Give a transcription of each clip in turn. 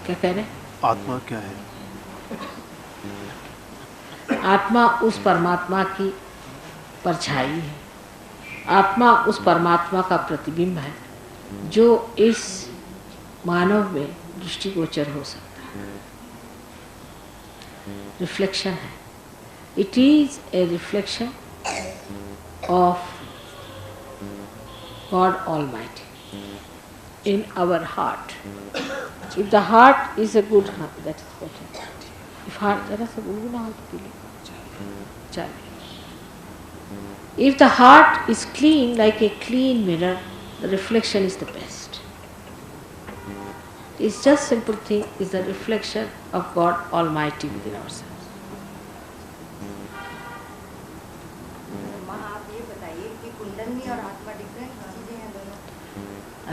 क्या कह रहे हैं? आत्मा क्या है? आत्मा उस परमात्मा की परछाई है, आत्मा उस परमात्मा का प्रतिबिंब है जो इस मानव में दृष्टिगोचर हो सकता है। रिफ्लेक्शन है, it is a reflection of God Almighty in our heart. If the heart is a good heart, that is better. If heart, जरा सा गुनगुना हो तो चले. If the heart is clean, like a clean mirror, the reflection is the best. It's just simple thing, is the reflection of God Almighty within ourselves.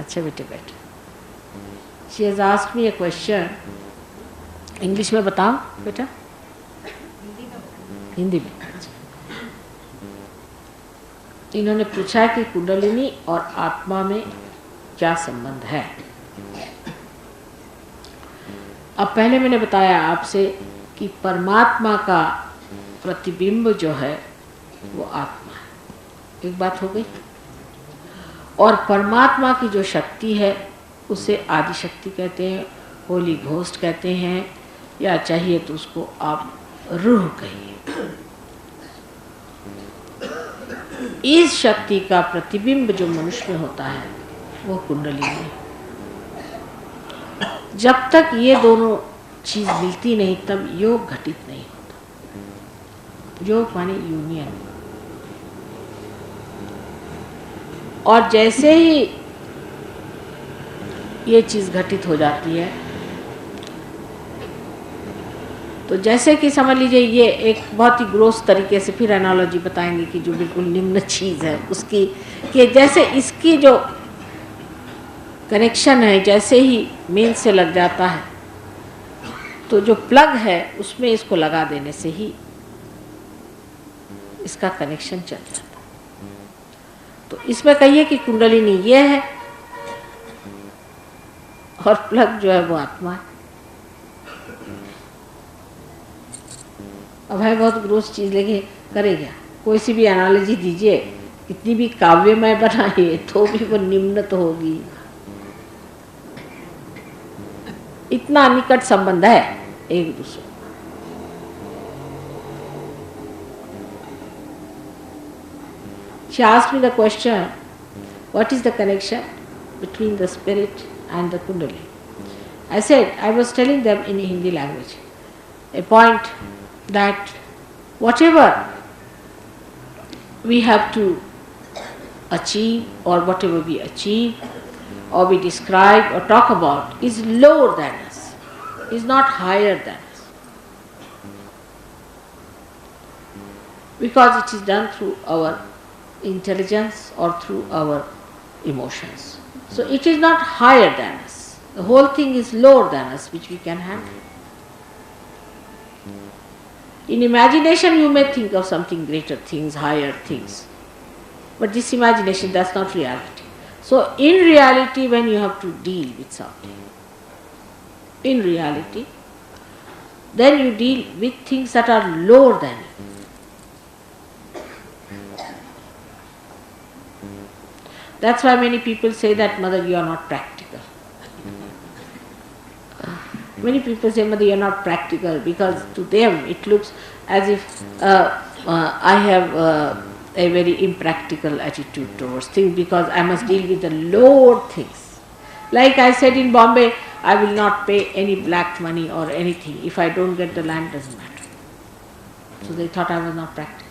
अच्छा बेटे बैठ. She has asked me a question. English में बताओ बेटा. हिंदी में. इन्होंने पूछा कि कुंडलिनी और आत्मा में क्या संबंध है. अब पहले मैंने बताया आपसे कि परमात्मा का प्रतिबिंब जो है वो आत्मा है. एक बात हो गई. और परमात्मा की जो शक्ति है उसे आदि शक्ति कहते हैं, होली घोस्ट कहते हैं, या चाहिए तो उसको आप रूह कहिए. इस शक्ति का प्रतिबिंब जो मनुष्य में होता है वो कुंडली है. जब तक ये दोनों चीज मिलती नहीं तब योग घटित नहीं होता. योग माने यूनियन. और जैसे ही ये चीज घटित हो जाती है तो जैसे कि समझ लीजिए ये एक बहुत ही ग्रोस तरीके से फिर एनालॉजी बताएंगे कि जो बिल्कुल निम्न चीज है उसकी, कि जैसे इसकी जो कनेक्शन है जैसे ही मेन से लग जाता है तो जो प्लग है उसमें इसको लगा देने से ही इसका कनेक्शन चल जाता है. तो इसमें कहिए कि कुंडलिनी ये है और प्लग जो है वो आत्मा है. अब है बहुत ग्रोस चीज, लेकिन करेगा कोई सी भी एनालॉजी दीजिए, कितनी भी काव्यमय बनाइए तो भी वो निम्न तो होगी. इतना निकट संबंध है एक दूसरे. She asked me the question, what is the connection between the spirit and the Kundalini? I said, I was telling them in Hindi language, a point that whatever we have to achieve or whatever we achieve or we describe or talk about is lower than us, is not higher than us. Because it is done through our intelligence or through our emotions. So it is not higher than us. The whole thing is lower than us, which we can handle. In imagination you may think of something greater things, higher things. But this imagination, that's not reality. So in reality when you have to deal with something, in reality, then you deal with things that are lower than you. That's why many people say that, Mother, you are not practical. Many people say, Mother, you are not practical, because to them it looks as if I have a very impractical attitude towards things, because I must deal with the lower things. Like I said in Bombay, I will not pay any black money or anything. If I don't get the land, doesn't matter. So they thought I was not practical.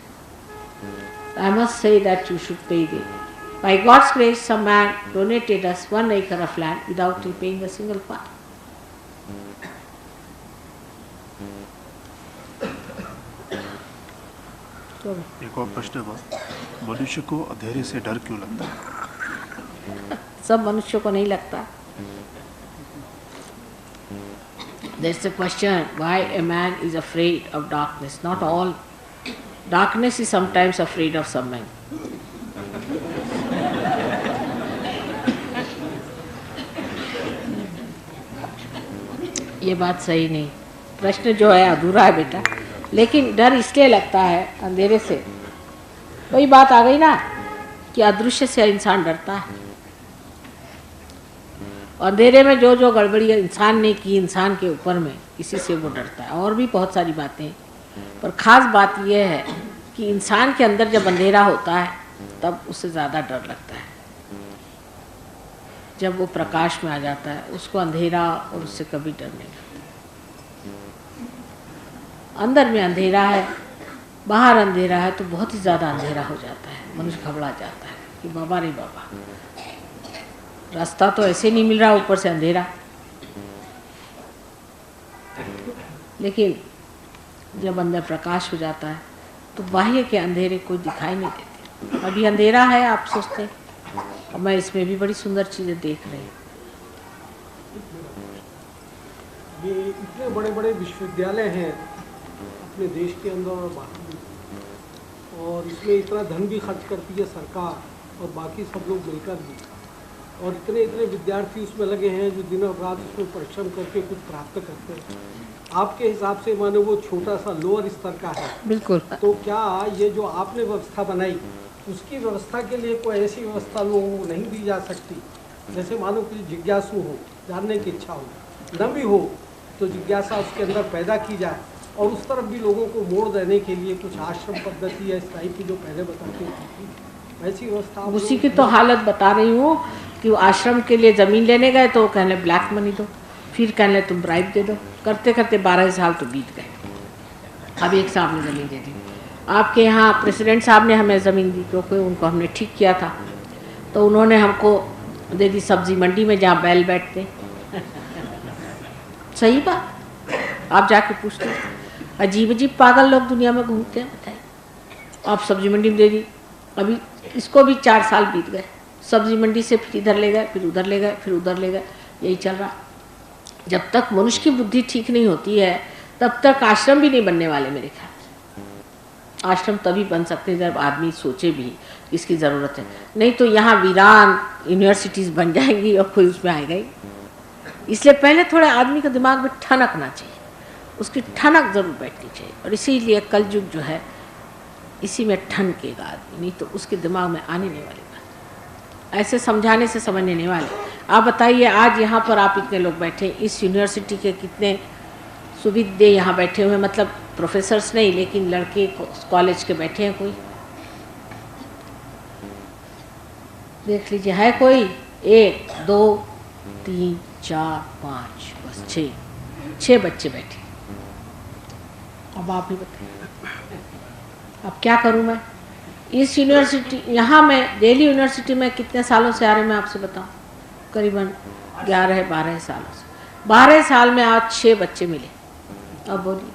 I must say that you should pay the. By God's grace, some man donated us 1 acre of land without paying a single part. एक और प्रश्न हुआ, मनुष्य को अंधेरे से डर क्यों लगता है? सब मनुष्यों को नहीं लगता. There's a question why a man is afraid of darkness. Not all. Darkness is sometimes afraid of some men. ये बात सही नहीं, प्रश्न जो है अधूरा है बेटा। लेकिन डर इसलिए लगता है अंधेरे से, वही बात आ गई ना कि अदृश्य से इंसान डरता है। अंधेरे में जो जो गड़बड़ी इंसान ने की इंसान के ऊपर में, इसी से वो डरता है। और भी बहुत सारी बातें, पर ख़ास बात यह है कि इंसान के अंदर जब अंधेरा होता है तब उससे ज़्यादा डर लगता है। जब वो प्रकाश में आ जाता है उसको अंधेरा और उससे कभी डर नहीं लगता। अंदर में अंधेरा है, बाहर अंधेरा है, तो बहुत ही ज़्यादा अंधेरा हो जाता है। मनुष्य घबरा जाता है कि बाबा रे बाबा, रास्ता तो ऐसे नहीं मिल रहा, ऊपर से अंधेरा। लेकिन जब अंदर प्रकाश हो जाता है तो बाह्य के अंधेरे कोई दिखाई नहीं देते। अभी अंधेरा है आप सोचते हैं, और मैं इसमें भी बड़ी सुंदर चीज़ें देख रही हूँ। ये इतने बड़े बड़े विश्वविद्यालय हैं अपने देश के अंदर और बाहर भी, और इसमें इतना धन भी खर्च करती है सरकार और बाकी सब लोग मिलकर भी, और इतने इतने विद्यार्थी उसमें लगे हैं जो दिन और रात उसमें परिश्रम करके कुछ प्राप्त करते हैं। आपके हिसाब से माने वो छोटा सा लोअर स्तर का है। बिल्कुल। तो क्या ये जो आपने व्यवस्था बनाई, उसकी व्यवस्था के लिए कोई ऐसी व्यवस्था लोगों को नहीं दी जा सकती? जैसे मानो कि जिज्ञासु हो, जानने की इच्छा हो, न भी हो तो जिज्ञासा उसके अंदर पैदा की जाए, और उस तरफ भी लोगों को मोड़ देने के लिए कुछ आश्रम पद्धति या इस टाइप की जो पहले बताती थी, वैसी व्यवस्था। उसी की तो हालत बता रही हूँ कि वो आश्रम के लिए ज़मीन लेने गए तो कहने ब्लैक मनी दो, फिर कहने तुम ब्राइब दे दो, करते करते 12 साल तो बीत गए। अब एक साहब ने ज़मीन दे दी। आपके यहाँ प्रेसिडेंट साहब ने हमें ज़मीन दी क्योंकि उनको हमने ठीक किया था, तो उन्होंने हमको दे दी सब्जी मंडी में जहाँ बैल बैठते। सही बात, आप जाके पूछते, अजीब अजीब पागल लोग दुनिया में घूमते हैं। बताइए, आप सब्जी मंडी में दे दी। अभी इसको भी 4 साल बीत गए, सब्जी मंडी से फिर इधर ले गए, फिर उधर ले गए, फिर उधर ले गए, यही चल रहा। जब तक मनुष्य की बुद्धि ठीक नहीं होती है तब तक आश्रम भी नहीं बनने वाले मेरे ख्याल। आश्रम तभी बन सकते हैं जब आदमी सोचे भी इसकी ज़रूरत है, नहीं तो यहाँ वीरान यूनिवर्सिटीज़ बन जाएंगी और कोई उसमें आएगा ही। इसलिए पहले थोड़े आदमी के दिमाग में ठनकना चाहिए, उसकी ठनक ज़रूर बैठनी चाहिए, और इसीलिए कलयुग जो है इसी में ठनकेगा आदमी, नहीं तो उसके दिमाग में आने नहीं वाली बात। ऐसे समझाने से समझने नहीं वाले। आप बताइए, आज यहाँ पर आप इतने लोग बैठे, इस यूनिवर्सिटी के कितने सुविधे यहाँ बैठे हुए हैं, मतलब प्रोफेसर्स नहीं लेकिन लड़के कॉलेज के बैठे हैं। कोई देख लीजिए, है कोई? 1 2 3 4 5 बस 6 बच्चे बैठे। अब आप ही बताइए, अब क्या करूं मैं? इस यूनिवर्सिटी, यहाँ मैं दिल्ली यूनिवर्सिटी में कितने सालों से आ रहे, मैं आपसे बताऊं, करीबन 11-12 सालों से। 12 साल में आज 6 बच्चे मिले। अब बोलिए,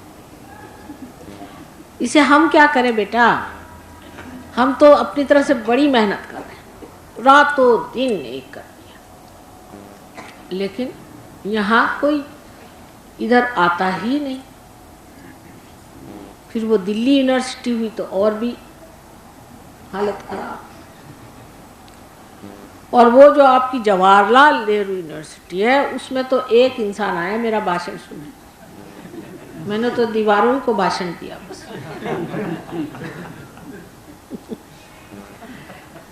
इसे हम क्या करें बेटा? हम तो अपनी तरफ से बड़ी मेहनत कर रहे हैं, रातों दिन एक कर दिया, लेकिन यहाँ कोई इधर आता ही नहीं। फिर वो दिल्ली यूनिवर्सिटी हुई तो और भी हालत खराब। और वो जो आपकी जवाहरलाल नेहरू यूनिवर्सिटी है उसमें तो एक इंसान आया मेरा भाषण सुनने, मैंने तो दीवारों को भाषण दिया बस।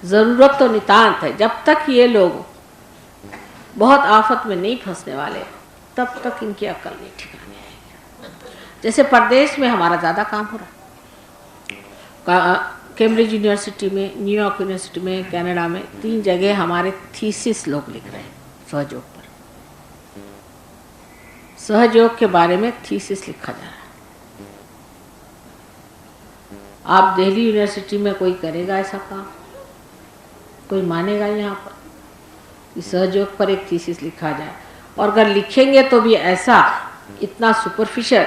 ज़रूरत तो नितांत है। जब तक ये लोग बहुत आफत में नहीं फंसने वाले तब तक इनकी अकल नहीं ठिकाने आएगी। जैसे परदेश में हमारा ज़्यादा काम हो रहा है, कैम्ब्रिज यूनिवर्सिटी में, न्यूयॉर्क यूनिवर्सिटी में, कनाडा में, 3 जगह हमारे थीसिस लोग लिख रहे हैं सहयोग पर। सहयोग के बारे में थीसिस लिखा जा रहा है। आप दिल्ली यूनिवर्सिटी में कोई करेगा ऐसा काम? कोई मानेगा यहाँ पर कि सहयोग पर एक थीसिस लिखा जाए? और अगर लिखेंगे तो भी ऐसा इतना सुपरफिशियल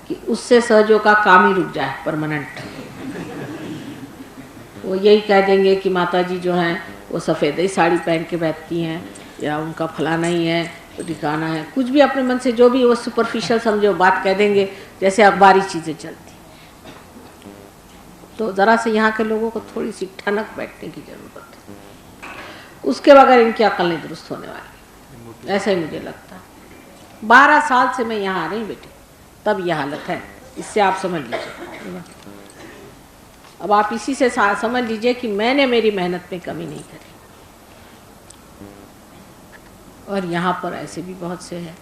कि उससे सहयोग का काम ही रुक जाए परमानेंट। वो यही कह देंगे कि माता जी जो हैं वो सफ़ेद ही साड़ी पहन के बैठती हैं, या उनका फलाना ही है, तो ठिकाना है, कुछ भी अपने मन से जो भी वो सुपरफिशियल समझो बात कह देंगे, जैसे अखबारी चीज़ें चलती। तो ज़रा से यहाँ के लोगों को थोड़ी सी ठनक बैठने की ज़रूरत है, उसके बगैर इनकी अकल नहीं दुरुस्त होने वाली, ऐसा ही मुझे लगता है। 12 साल से मैं यहाँ आ रही बेटे, तब यह हालत है। इससे आप समझ लीजिए। अब आप इसी से समझ लीजिए कि मैंने मेरी मेहनत में कमी नहीं करी। और यहाँ पर ऐसे भी बहुत से हैं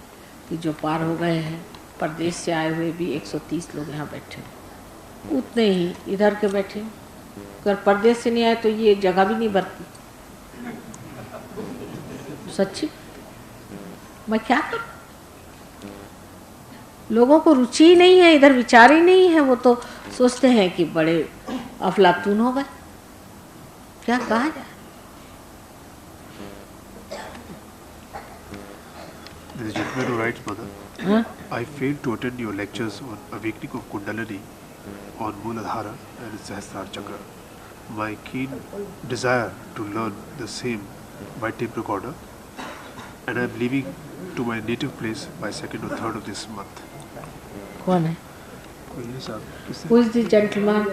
कि जो पार हो गए हैं, परदेश से आए हुए भी 130 लोग यहाँ बैठे हैं, उतने ही इधर के बैठे हैं। अगर परदेश से नहीं आए तो ये जगह भी नहीं भरती। सच्ची मैं क्या करूं? लोगों को रुचि ही नहीं है, इधर विचार ही नहीं है। वो तो सोचते हैं कि बड़े अफलातून हो गए। क्या कहा जाए? The gentleman who writes, Mother, I failed to attend your lectures on awakening of Kundalini, on Mooladhara and Sahasrar Chakra. My keen desire to learn the same by tape recorder, and I am leaving to my native place by 2nd or 3rd of this month. कौन है? कोई है साहब, किससे? Who is this gentleman?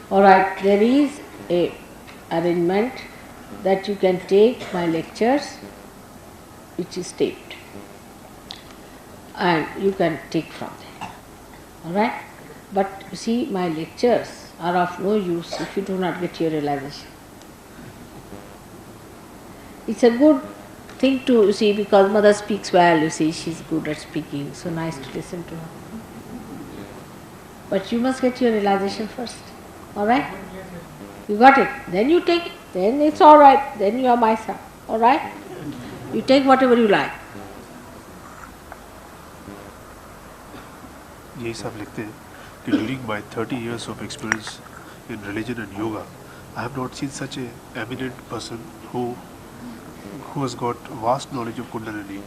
All right, there is a arrangement that you can take my lectures, which is taped, and you can take from there. All right, but you see, my lectures are of no use if you do not get your realization. It's a good thing to, you see, because mother speaks well, you see, she's good at speaking, so nice to listen to her. But you must get your realization first. All right? You got it. Then you take it. Then it's all right. Then you are my son. All right? You take whatever you like. यही सब लिखते हैं कि during my 30 years of experience in religion and yoga, I have not seen such a eminent person who has got vast knowledge of Kundalini.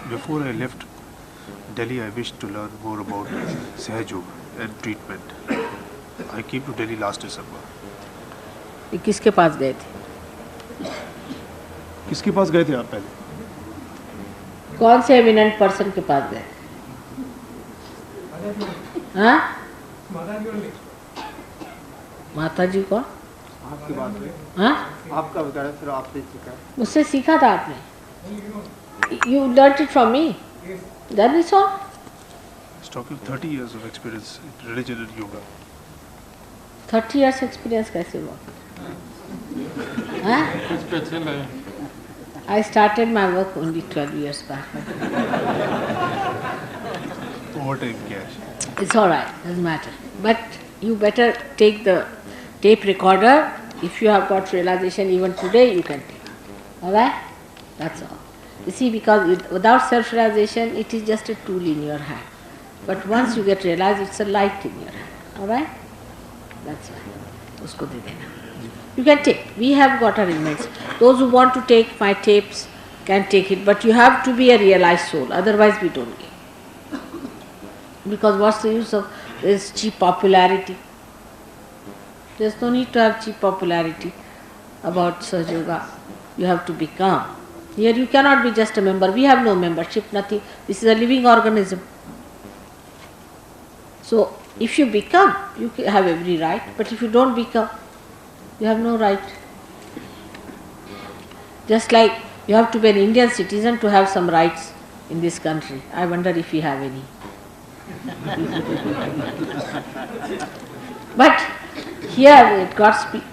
Before I left Delhi, I wished to learn more about Sahaj Yoga and treatment. I came to Delhi last December. ये किसके पास गए थे? किसके पास गए थे आप पहले? कौन से एमिनेंट पर्सन के पास गए? हाँ? माता जी कौन? आपकी बात है। हाँ? आपका बताया, फिर आपसे सीखा। मुझसे सीखा था आपने? You learnt it from me? That is all. He's talking 30 years of experience in religion and yoga. 30 years experience कैसे हुआ? हाँ? स्पेशल है। I started my work only 12 years back. Overtime क्या है? It's all right, doesn't matter. But you better take the tape recorder. If you have got realization even today, you can take it. All right? That's all. You see, because without self-realization, it is just a tool in your hand. But once you get realized, it's a light in your hand. All right? That's why. उसको दे देना. You can take. We have got arrangements. Those who want to take my tapes can take it, but you have to be a realized soul. Otherwise, we don't give. Because what's the use of this cheap popularity? There's no need to have cheap popularity about Sahaja Yoga. You have to become. Here you cannot be just a member. We have no membership, nothing. This is a living organism. So if you become, you have every right. But if you don't become, you have no right. Just like you have to be an Indian citizen to have some rights in this country. I wonder if we have any. But here God speaks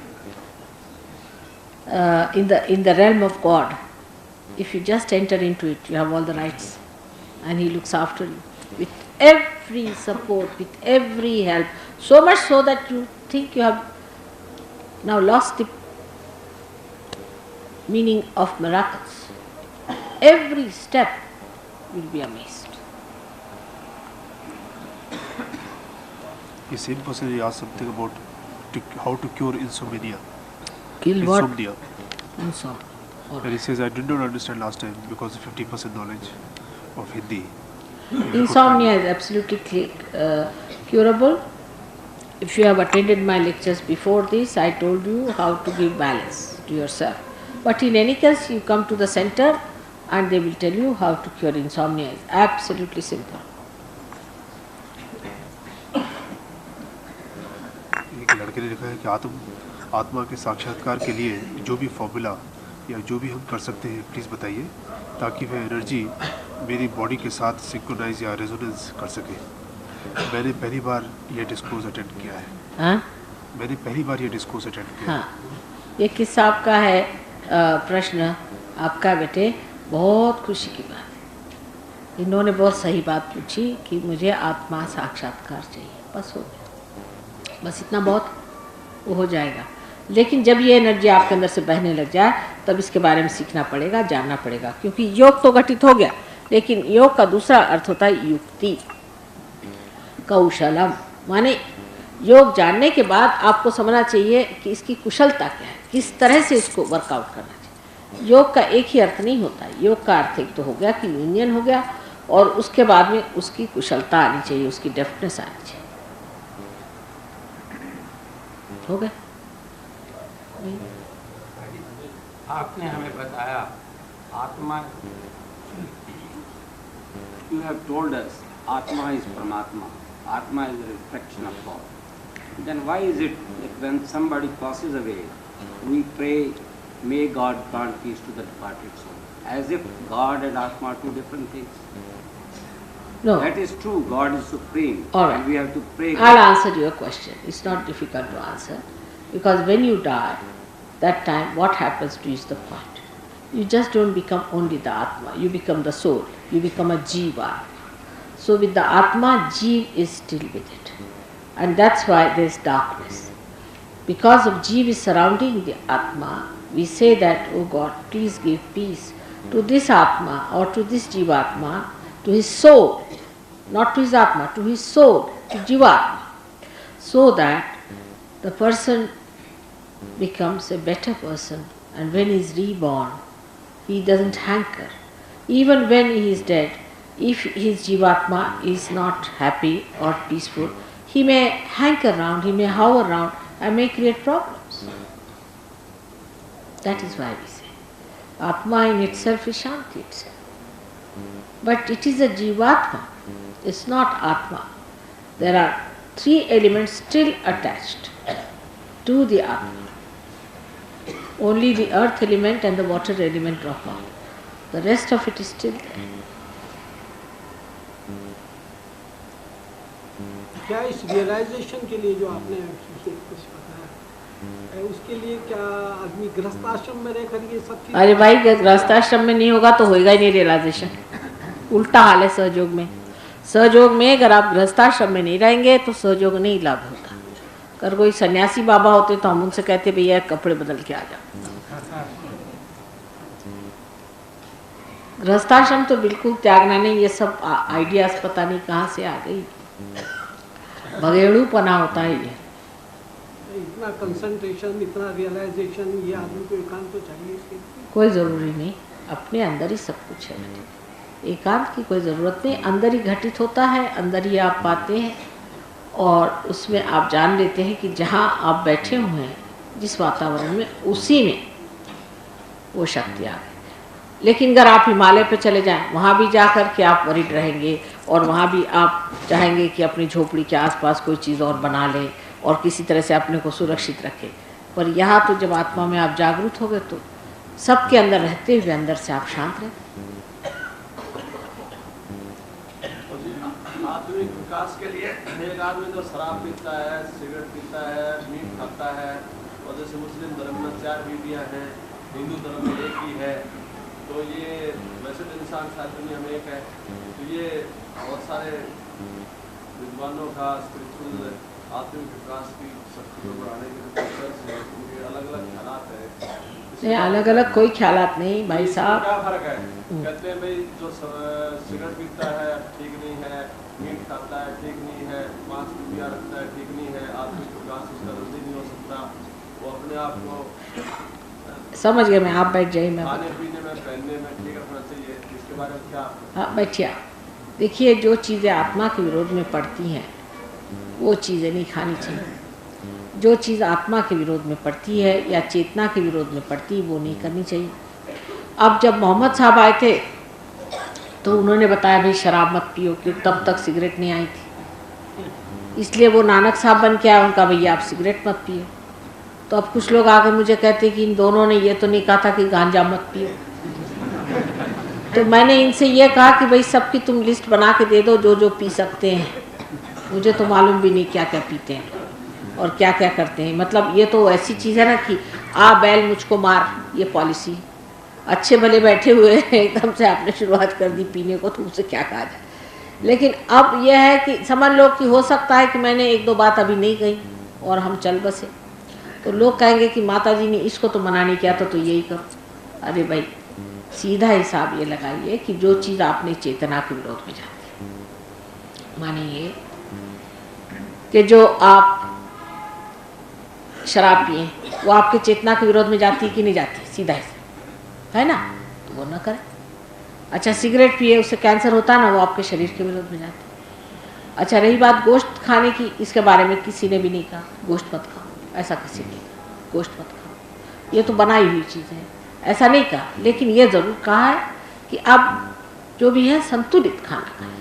in the realm of God. If you just enter into it, you have all the rights, and He looks after you with every support, with every help. So much so that you think you have now lost the meaning of miracles. Every step will be amazed. The same person he asked something about how to cure insomnia. Kill what? Insomnia. Insomnia. And he says, I did not understand last time because of 50% knowledge of Hindi. Insomnia is absolutely curable. If you have attended my lectures before this, I told you how to give balance to yourself. But in any case, you come to the center and they will tell you how to cure insomnia. It's absolutely simple. एक लड़के ने लिखा है कि आत्मा के साक्षात्कार के लिए जो भी फॉर्मूला या जो भी हम कर सकते हैं प्लीज़ बताइए ताकि वह एनर्जी मेरी बॉडी के साथ सिंक्रोनाइज या रेजोनेंस कर सके। मैंने पहली बार ये डिस्कोर्स अटेंड किया है। हाँ मैंने पहली बार ये डिस्कोर्स अटेंड किया है। हाँ, ये किस्सा आपका है प्रश्न आपका बेटे, बहुत खुशी की बात है। इन्होंने बहुत सही बात पूछी कि मुझे आत्मा साक्षात्कार चाहिए, बस हो गया, बस इतना बहुत वो हो जाएगा। लेकिन जब ये एनर्जी आपके अंदर से बहने लग जाए तब इसके बारे में सीखना पड़ेगा, जानना पड़ेगा, क्योंकि योग तो घटित हो गया, लेकिन योग का दूसरा अर्थ होता है युक्ति, कौशलम। माने योग जानने के बाद आपको समझना चाहिए कि इसकी कुशलता क्या है, किस तरह से इसको वर्कआउट करना चाहिए। योग का एक ही अर्थ नहीं होता है। योग का अर्थ एक तो हो गया कि यूनियन हो गया, और उसके बाद में उसकी कुशलता आनी चाहिए, उसकी डेफ्टनेस आनी चाहिए। हो गया? आपने हमें बताया आत्मा, you have told us Atma is Paramatma, Atma is a reflection of God. Then why is it that when somebody passes away, we pray, may God grant peace to the departed soul, as if God and Atma are two different things? No. That is true, God is supreme, All right. and we have to pray. I'll answer your question. It's not difficult to answer, because when you die, that time what happens to you is the point. You just don't become only the Atma, you become the soul, you become a Jiva. So with the Atma, Jeev is still with it. And that's why there is darkness. Because of Jeev is surrounding the Atma, we say that, oh God, please give peace to this Atma or to this Jivatma, to his soul, not to his Atma, to his soul, to Jivatma, so that the person becomes a better person, and when he is reborn, he doesn't hanker. Even when he is dead, if his Jivatma is not happy or peaceful, he may hanker around, he may hover around and may create problems. That is why we say Atma in itself is Shanti itself. But it is a Jivatma, it's not Atma. There are three elements still attached to the Atma. Only the earth element and the water element drop out. The rest of it is still there. क्या इस realisation के लिए जो आपने कुछ बताया, उसके लिए क्या आदमी गृहस्थाश्रम में रहकर ये सब चीज़? अरे भाई, गृहस्थाश्रम में नहीं होगा तो होएगा ही नहीं रियलाइजेशन। उल्टा हाल है सहयोग में। सहयोग में अगर आप गृहस्थाश्रम में नहीं रहेंगे तो सहयोग नहीं लाभ होता। अगर कोई सन्यासी बाबा होते तो हम उनसे कहते भैया कपड़े बदल के आ जाओ। गृहस्थाश्रम तो बिल्कुल त्यागना नहीं। ये सब आइडियाज पता नहीं कहाँ से आ गई, भगेड़ूपना होता है ये। इतना कंसंट्रेशन, इतना रियलाइजेशन, ये आदमी को एकांत तो चाहिए इसके लिए। कोई ज़रूरी नहीं, अपने अंदर ही सब कुछ है बेटे। एकांत की कोई ज़रूरत नहीं, अंदर ही घटित होता है, अंदर ही आप पाते हैं, और उसमें आप जान लेते हैं कि जहाँ आप बैठे हुए हैं, जिस वातावरण में, उसी में वो शक्ति आ गई। लेकिन अगर आप हिमालय पे चले जाएं, वहाँ भी जा कर के आप वरिड रहेंगे, और वहाँ भी आप चाहेंगे कि अपनी झोपड़ी के आसपास कोई चीज़ और बना लें और किसी तरह से अपने को सुरक्षित रखें। पर यहाँ तो जब आत्मा में आप जागरूक हो गए तो सबके अंदर रहते हुए अंदर से आप शांत रहे। आधुनिक विकास के लिए एक आदमी जो शराब पीता है, सिगरेट पीता है, मीट खाता है, और जैसे मुस्लिम धर्म में 4 बीवियाँ हैं, हिंदू धर्म में एक ही है, तो ये वैसे तो इंसान सारी दुनिया में एक है, तो ये बहुत सारे विद्वानों का स्पिरिचुअल आत्मिक विकास की शक्ति को बढ़ाने के लिए अलग अलग ख्यालात है। नहीं, अलग अलग कोई ख्यालात नहीं भाई साहब। क्या फर्क है? कहते हैं भाई जो सिगरेट पीता है ठीक नहीं है, मीट खाता है ठीक नहीं है, 5 बीवियाँ रखता है ठीक नहीं है, आत्मिक विकास उसका जल्दी नहीं हो सकता, वो अपने आप को समझ गए मैं, आप बैठ जाइए, मैं खाने पीने में, पहनने में ठीक रखना चाहिए। इसके बारे में क्या? हाँ बैठिए। देखिए, जो चीज़ें आत्मा के विरोध में पड़ती हैं वो चीज़ें नहीं खानी चाहिए। जो चीज़ आत्मा के विरोध में पड़ती है या चेतना के विरोध में पड़ती है वो नहीं करनी चाहिए। अब जब मोहम्मद साहब आए थे तो उन्होंने बताया भाई शराब मत पियो, क्योंकि तब तक सिगरेट नहीं आई थी, इसलिए वो नानक साहब बन के आया, उनका भैया आप सिगरेट मत पियो। तो अब कुछ लोग आकर मुझे कहते कि इन दोनों ने ये तो नहीं कहा था कि गांजा मत पियो। तो मैंने इनसे ये कहा कि भाई सबकी तुम लिस्ट बना के दे दो जो जो पी सकते हैं। मुझे तो मालूम भी नहीं क्या क्या पीते हैं और क्या क्या करते हैं। मतलब ये तो ऐसी चीज़ है ना कि आ बैल मुझको मार, ये पॉलिसी। अच्छे भले बैठे हुए हैं, एकदम से आपने शुरुआत कर दी पीने को, तो उसे क्या कहा जाए। लेकिन अब यह है कि समझ लो कि हो सकता है कि मैंने एक दो बात अभी नहीं कही और हम चल बसे, तो लोग कहेंगे कि माता जी ने इसको तो मना नहीं किया था तो यही करो। अरे भाई सीधा हिसाब ये लगाइए कि जो चीज़ आपने चेतना के विरोध में जाती है, मानिए कि जो आप शराब पिए वो आपके चेतना के विरोध में जाती है कि नहीं जाती, सीधा हिसाब है ना, तो वो ना करें। अच्छा सिगरेट पिए उससे कैंसर होता है ना, वो आपके शरीर के विरोध में जाती है। अच्छा रही बात गोश्त खाने की, इसके बारे में किसी ने भी नहीं कहा गोश्त मत खाओ, ऐसा किसी ने नहीं कहा गोश्त मत खाओ, ये तो बनाई हुई चीज़ है, ऐसा नहीं कहा। लेकिन ये ज़रूर कहा है कि आप जो भी है संतुलित खाना खाएं,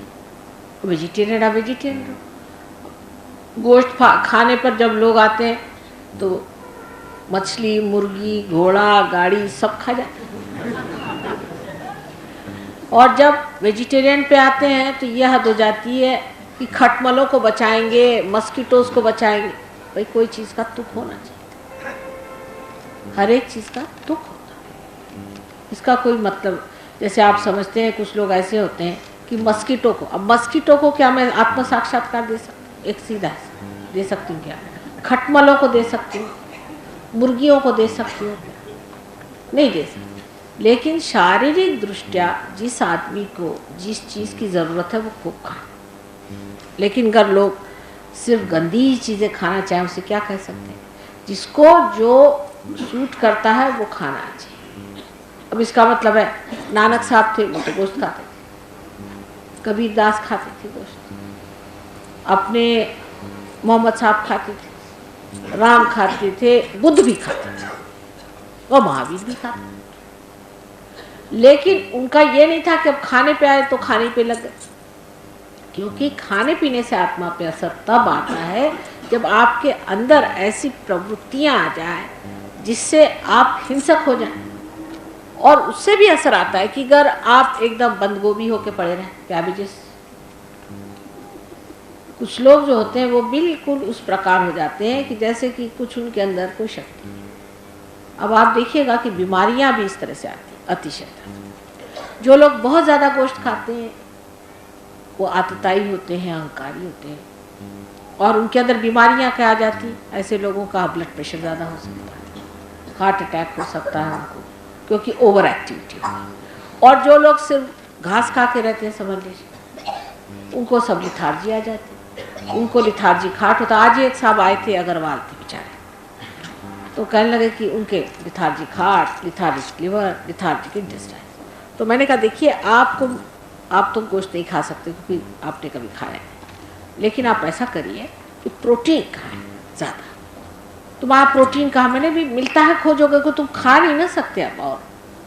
वेजिटेरियन आप वेजिटेरियन रहो। गोश्त खाने पर जब लोग आते हैं तो मछली, मुर्गी, घोड़ा, गाड़ी सब खा जाते हैं, और जब वेजिटेरियन पे आते हैं तो यह हद हो जाती है कि खटमलों को बचाएंगे, मस्कीटोज को बचाएंगे। भाई कोई चीज़ का तुक होना चाहिए, हर एक चीज़ का तुक होता है, इसका कोई मतलब। जैसे आप समझते हैं कुछ लोग ऐसे होते हैं कि मस्कीटो को, अब मस्कीटो को क्या मैं आत्म साक्षात्कार दे सकती, एक सीधा दे सकती हूँ क्या, खटमलों को दे सकती हूँ, मुर्गियों को दे सकती हूँ, नहीं दे सकती। लेकिन शारीरिक दृष्टया जिस आदमी को जिस चीज़ की ज़रूरत है वो खूब खाए। लेकिन अगर लोग सिर्फ गंदी चीज़ें खाना चाहें उसे क्या कह सकते हैं, जिसको जो सूट करता है वो खाना चाहिए। अब इसका मतलब है नानक साहब थे वो तो गोश्त खाते थे, कबीर दास खाते थे गोश्त, अपने मोहम्मद साहब खाते थे, राम खाते थे, बुद्ध भी खाते थे और महावीर भी खाते थे। लेकिन उनका ये नहीं था कि अब खाने पे आए तो खाने पे लग गए, क्योंकि खाने पीने से आत्मा पे असर तब आता है जब आपके अंदर ऐसी प्रवृत्तियां आ जाए जिससे आप हिंसक हो जाएं। और उससे भी असर आता है कि अगर आप एकदम बंदगोभी होके पड़े रहें, कैबेजेस, कुछ लोग जो होते हैं वो बिल्कुल उस प्रकार हो जाते हैं कि जैसे कि कुछ उनके अंदर कोई शक्ति नहीं। अब आप देखिएगा कि बीमारियां भी इस तरह से आती हैं, अतिशय। जो लोग बहुत ज़्यादा गोश्त खाते हैं वो आतताई होते हैं, अहंकारी होते हैं, और उनके अंदर बीमारियां क्या आ जाती हैं। ऐसे लोगों का ब्लड प्रेशर ज़्यादा हो सकता है, हार्ट अटैक हो सकता है उनको, क्योंकि ओवर एक्टिविटी होगी। और जो लोग सिर्फ घास खा के रहते हैं, समझ लीजिए, उनको सब लिथार्जी आ जाती है, उनको लिथार्जिक हार्ट होता। आज ही एक साहब आए थे, अग्रवाल थे बेचारे, तो कहने लगे कि उनके lethargic heart, lethargic liver, lethargic intestine. तो मैंने कहा देखिए आप तो गोश्त नहीं खा सकते क्योंकि आपने कभी खाया नहीं, लेकिन आप ऐसा करिए कि प्रोटीन खाएं ज़्यादा। तो वहाँ प्रोटीन कहाँ मैंने भी मिलता है, खोजोगे को तुम खा नहीं ना सकते आप, और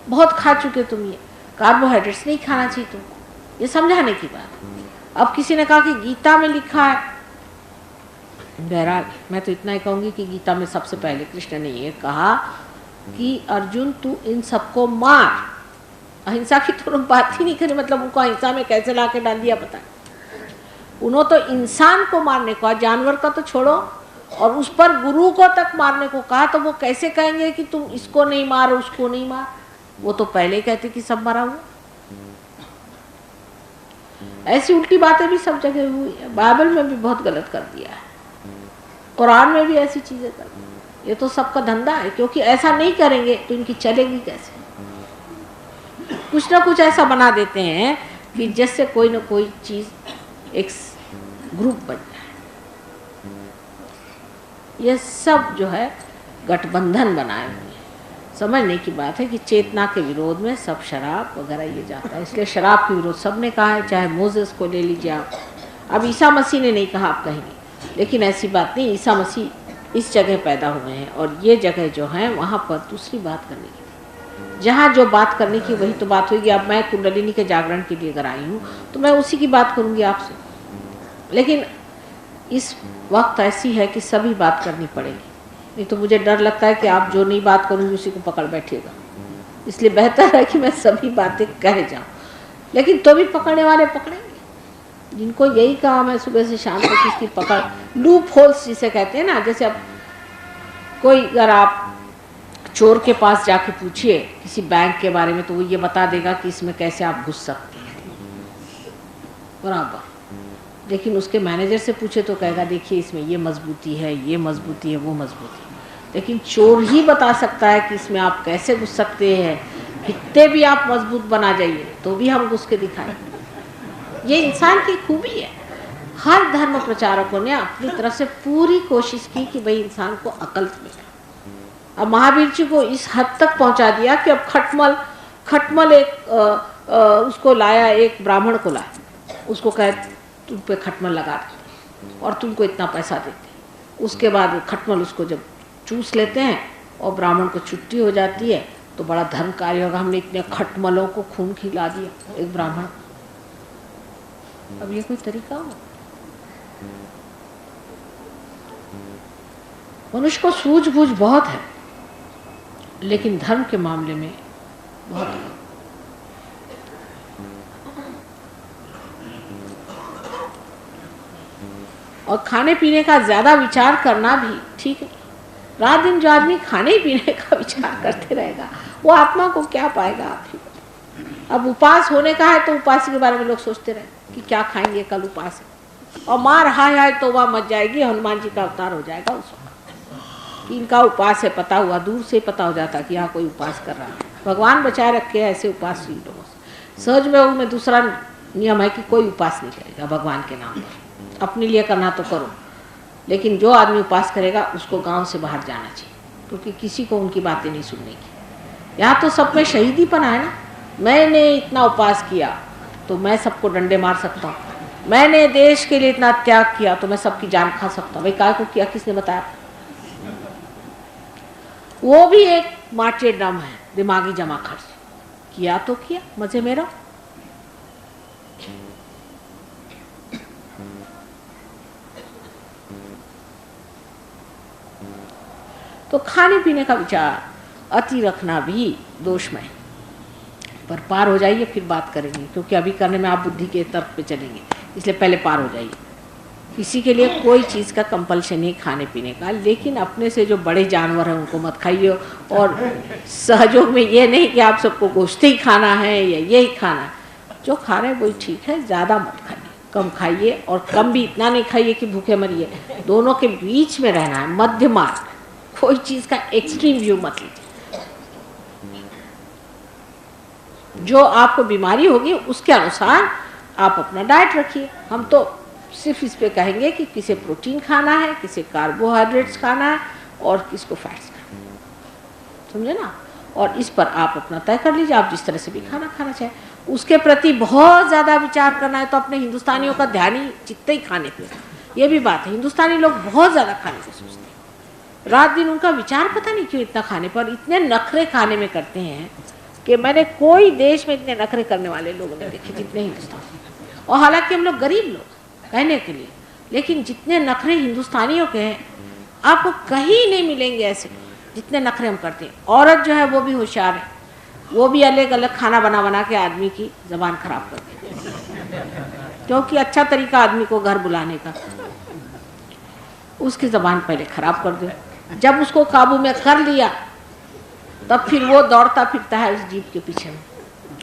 बहुत खा चुके तुम, ये कार्बोहाइड्रेट्स नहीं खाना चाहिए तुमको, ये समझाने की बात। अब किसी ने कहा कि गीता में लिखा है, बहरहाल मैं तो इतना ही कहूँगी कि गीता में सबसे पहले कृष्ण ने ये कहा कि अर्जुन तू इन सबको मार। अहिंसा की तो बात ही नहीं करी, मतलब उनको अहिंसा में कैसे ला के डाल दिया पता नहीं। उन्होंने तो इंसान को मारने को, जानवर का तो छोड़ो, और उस पर गुरु को तक मारने को कहा, तो वो कैसे कहेंगे कि तुम इसको नहीं मार उसको नहीं मार, वो तो पहले ही कहते कि सब मरा हुआ। ऐसी उल्टी बातें भी सब जगह हुई है, बाइबल में भी बहुत गलत कर दिया है, कुरान में भी ऐसी चीजें कर दी। ये तो सबका धंधा है, क्योंकि ऐसा नहीं करेंगे तो इनकी चलेगी कैसे। कुछ ना कुछ ऐसा बना देते हैं कि जिससे कोई ना कोई चीज एक ग्रुप बन जाए। ये सब जो है गठबंधन बनाए हुए हैं। समझने की बात है कि चेतना के विरोध में सब शराब वगैरह ये जाता है, इसलिए शराब के विरोध सबने कहा है, चाहे मोसेस को ले लीजिए आप। अब ईसा मसीह ने नहीं कहा, आप कहेंगे, लेकिन ऐसी बात नहीं, ईसा मसीह इस जगह पैदा हुए हैं और ये जगह जो है वहाँ पर दूसरी बात करने की, जहाँ जो बात करने की वही तो बात होगी। अब मैं कुंडलिनी के जागरण के लिए अगर आई हूँ तो मैं उसी की बात करूँगी आपसे, लेकिन इस वक्त ऐसी है कि सभी बात करनी पड़ेगी, नहीं तो मुझे डर लगता है कि आप जो नहीं बात करूँगी उसी को पकड़ बैठिएगा। इसलिए बेहतर है कि मैं सभी बातें कह जाऊँ। लेकिन तो भी पकड़ने वाले पकड़ेंगे। जिनको यही काम है सुबह से शाम तक इसकी पकड़, लूप होल्स जिसे कहते हैं ना, जैसे अब कोई अगर आप चोर के पास जाके पूछिए किसी बैंक के बारे में तो वो ये बता देगा कि इसमें कैसे आप घुस सकते हैं बराबर, लेकिन उसके मैनेजर से पूछे तो कहेगा देखिए इसमें ये मजबूती है, ये मजबूती है, वो मजबूती है। लेकिन चोर ही बता सकता है कि इसमें आप कैसे घुस सकते हैं, कितने भी आप मजबूत बना जाइए तो भी हम घुस के दिखाएं। ये इंसान की खूबी है। हर धर्म प्रचारकों ने अपनी तरफ से पूरी कोशिश की कि भाई इंसान को अकल मिले। अब महावीर जी को इस हद तक पहुंचा दिया कि अब खटमल एक उसको लाया, एक ब्राह्मण को लाया, उसको कहे तुम पे खटमल लगा देते और तुमको इतना पैसा देते। उसके बाद खटमल उसको जब चूस लेते हैं और ब्राह्मण को छुट्टी हो जाती है तो बड़ा धर्म कार्य होगा, हमने इतने खटमलों को खून खिला दिया एक ब्राह्मण। अब ये कोई तरीका हो? मनुष्य को सूझबूझ बहुत है लेकिन धर्म के मामले में बहुत है। और खाने पीने का ज्यादा विचार करना भी ठीक है। रात दिन जो आदमी खाने पीने का विचार करते रहेगा वो आत्मा को क्या पाएगा आप ही। अब उपास होने का है तो उपास के बारे में लोग सोचते रहे कि क्या खाएंगे, कल उपास है, और मार हाय तो वह मच जाएगी, हनुमान जी का अवतार हो जाएगा उस वक्त कि इनका उपास है। पता हुआ, दूर से पता हो जाता कि यहाँ कोई उपास कर रहा है। भगवान बचाए रखे ऐसे उपासशील लोगों से। सहज में दूसरा नियम है कि कोई उपास नहीं करेगा भगवान के नाम पर। अपने लिए करना तो करो, लेकिन जो आदमी उपास करेगा उसको गांव से बाहर जाना चाहिए, क्योंकि किसी को उनकी बातें नहीं सुनने की। यहाँ तो सब में शहीदीपना है ना। मैंने इतना उपास किया तो मैं सबको डंडे मार सकता हूँ, मैंने देश के लिए इतना त्याग किया तो मैं सबकी जान खा सकता हूँ। भाई काय को किया, किसने बताया? वो भी एक मार्टियरडम है, दिमागी जमा खर्च किया तो किया, मजे में रहो। तो खाने पीने का विचार अति रखना भी दोषमय। पर पार हो जाइए फिर बात करेंगे, क्योंकि अभी करने में आप बुद्धि के तर्क पे चलेंगे, इसलिए पहले पार हो जाइए। किसी के लिए कोई चीज़ का कंपल्शन नहीं खाने पीने का, लेकिन अपने से जो बड़े जानवर हैं उनको मत खाइए। और सहयोग में ये नहीं कि आप सबको गोश्त ही खाना है या ये ही खाना है। जो खा रहे हैं वही ठीक है, ज़्यादा मत खाइए, कम खाइए। और कम भी इतना नहीं खाइए कि भूखे मरिए, दोनों के बीच में रहना है, मध्य मार्ग। कोई चीज़ का एक्सट्रीम व्यू मत लीजिए। जो आपको बीमारी होगी उसके अनुसार आप अपना डाइट रखिए। हम तो सिर्फ इस पे कहेंगे कि किसे प्रोटीन खाना है, किसे कार्बोहाइड्रेट्स खाना है और किसको फैट्स खाना है, समझे ना। और इस पर आप अपना तय कर लीजिए, आप जिस तरह से भी खाना खाना चाहें। उसके प्रति बहुत ज़्यादा विचार करना है तो अपने हिंदुस्तानियों का ध्यान ही जितना ही खाने पे। ये भी बात है, हिंदुस्तानी लोग बहुत ज़्यादा खाने को सोचते हैं, रात दिन उनका विचार पता नहीं क्यों इतना खाने पर, इतने नखरे खाने में करते हैं कि मैंने कोई देश में इतने नखरे करने वाले लोग नहीं देखे जितने हिंदुस्तान। और हालांकि हम लोग गरीब लोग कहने के लिए, लेकिन जितने नखरे हिंदुस्तानियों के हैं आपको कहीं नहीं मिलेंगे ऐसे जितने नखरे हम करते हैं। औरत जो है वो भी होशियार है, वो भी अलग अलग खाना बना बना के आदमी की ज़बान खराब करती है, क्योंकि अच्छा तरीका आदमी को घर बुलाने का, उसकी ज़बान पहले खराब कर दो। जब उसको काबू में कर लिया तब फिर वो दौड़ता फिरता है उस जीव के पीछे में।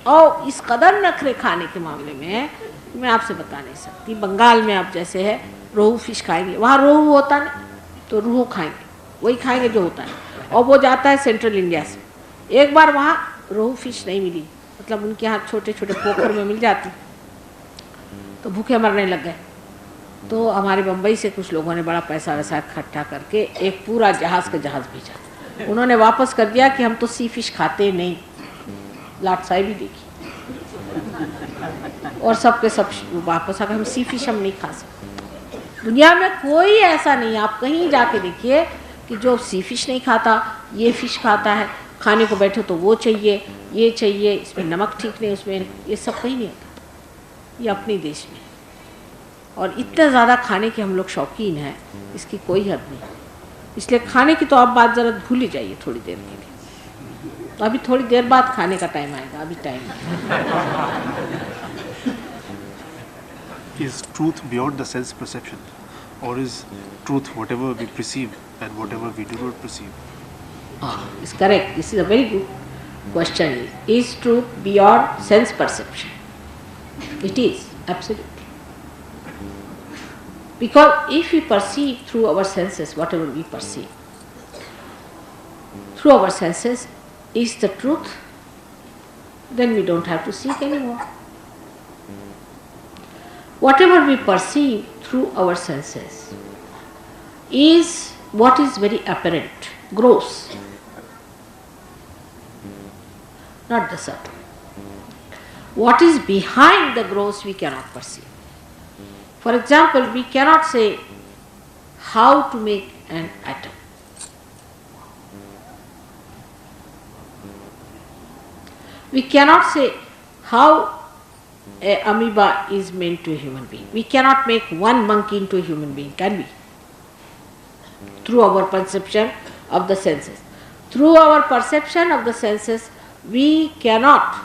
और इस कदर नखरे खाने के मामले में मैं आपसे बता नहीं सकती। बंगाल में आप जैसे है रोहू फिश खाएंगे, वहाँ रोहू होता नहीं तो रोहू खाएंगे, वही खाएंगे जो होता है। और वो जाता है सेंट्रल इंडिया से, एक बार वहाँ रोहू फिश नहीं मिली, मतलब उनके यहाँ छोटे छोटे पोखर में मिल जाती, तो भूखे मरने लग गए। तो हमारे बम्बई से कुछ लोगों ने बड़ा पैसा वैसा इकट्ठा करके एक पूरा जहाज़ का जहाज़ भेजा। उन्होंने वापस कर दिया कि हम तो सी फिश खाते नहीं, लाटसाई भी देखी और सबके सब वापस आ गए, हम सी फिश हम नहीं खा सकते। दुनिया में कोई ऐसा नहीं, आप कहीं जाके देखिए कि जो सी फिश नहीं खाता ये फिश खाता है। खाने को बैठो तो वो चाहिए, ये चाहिए, इसमें नमक ठीक नहीं, उसमें ये सब कहीं नहीं होता, ये अपने देश में। और इतना ज़्यादा खाने के हम लोग शौकीन हैं, इसकी कोई हद नहीं। इसलिए खाने की तो आप बात ज़रा भूल ही जाइए थोड़ी देर के लिए। तो अभी थोड़ी देर बाद खाने का टाइम आएगा, अभी time Is truth beyond the sense perception, or is truth whatever we perceive and whatever we do not perceive? It's correct. This is a very good question. Is truth beyond sense perception? It is, absolutely. Because if we perceive through our senses, whatever we perceive, through our senses is the truth, then we don't have to seek anymore. Whatever we perceive through our senses is what is very apparent, gross, not the subtle. What is behind the gross we cannot perceive. For example, we cannot say how to make an atom. We cannot say how an amoeba is made to a human being. We cannot make one monkey into a human being, can we? Through our perception of the senses. Through our perception of the senses, we cannot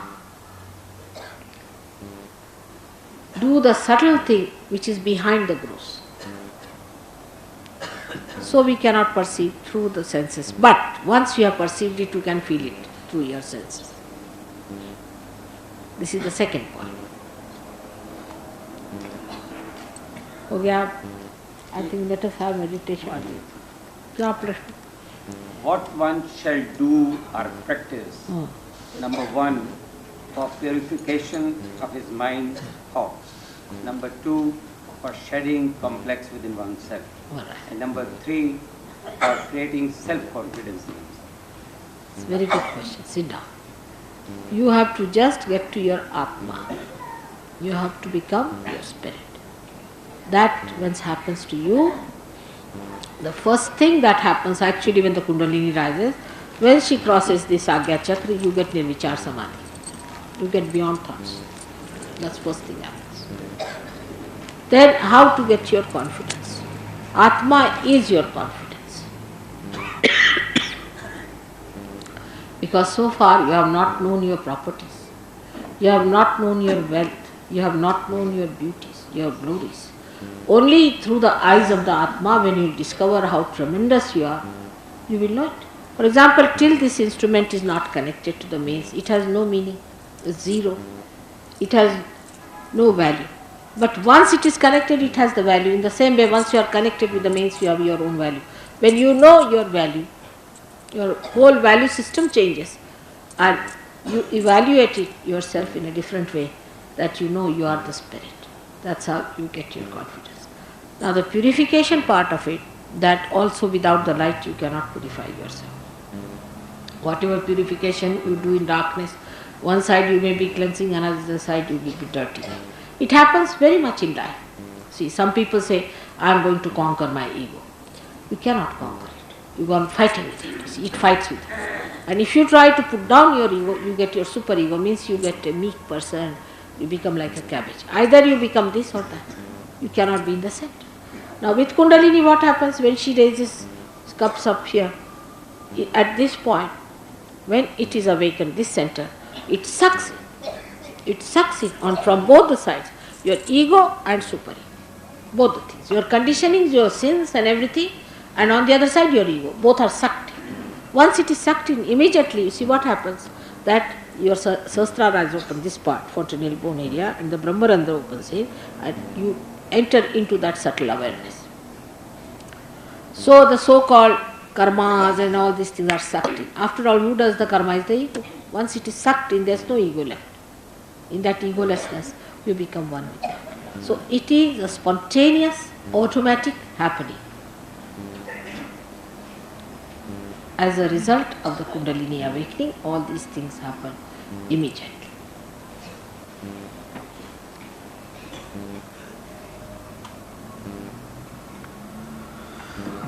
do the subtle thing which is behind the gross. So we cannot perceive through the senses. But once you have perceived it, you can feel it through your senses. This is the second point. हो गया? I think let us have meditation. क्या प्रश्न? What one shall do or practice? Number one, for purification of his mind, thoughts. Number two, for shedding complex within oneself. All right. And number three, for creating self-confidence in himself. It's a very good question. Sit down. You have to just get to your Atma. You have to become your spirit. That once happens to you, the first thing that happens actually when the Kundalini rises, when she crosses this Agya Chakra, you get Nirvichar Samadhi. You get beyond thoughts. That's first thing happens. Then how to get your confidence? Atma is your confidence. Because so far you have not known your properties. You have not known your wealth. You have not known your beauties, your glories. Only through the eyes of the Atma, when you discover how tremendous you are, you will know it. For example, till this instrument is not connected to the mains, it has no meaning, it's zero. It has no value. But once it is connected, it has the value. In the same way, once you are connected with the mains, you have your own value. When you know your value, your whole value system changes and you evaluate it yourself in a different way, that you know you are the spirit. That's how you get your confidence. Now the purification part of it, that also without the light you cannot purify yourself. Whatever purification you do in darkness, one side you may be cleansing, another side you will be dirty. It happens very much in life. See, some people say, I am going to conquer my ego. You cannot conquer it. You go on fighting with it. See, it fights with you. And if you try to put down your ego, you get your super ego, means you get a meek person, you become like a cabbage. Either you become this or that. You cannot be in the center. Now with Kundalini, what happens when she raises cups up here? At this point, when it is awakened, this center, it sucks in. It sucks in on from both the sides, your ego and super ego. Both the things. Your conditionings, your sins and everything, and on the other side your ego. Both are sucked in. Once it is sucked in, immediately you see what happens, that your Sahasrara is open, this part, fontanel bone area, and the Brahmarandra opens in, and you enter into that subtle awareness. So the so-called karmas and all these things are sucked in. After all, who does the karma is the ego. Once it is sucked in, there is no ego left. In that egolessness, you become one with it. So it is a spontaneous, automatic happening. As a result of the Kundalini awakening, all these things happen immediately.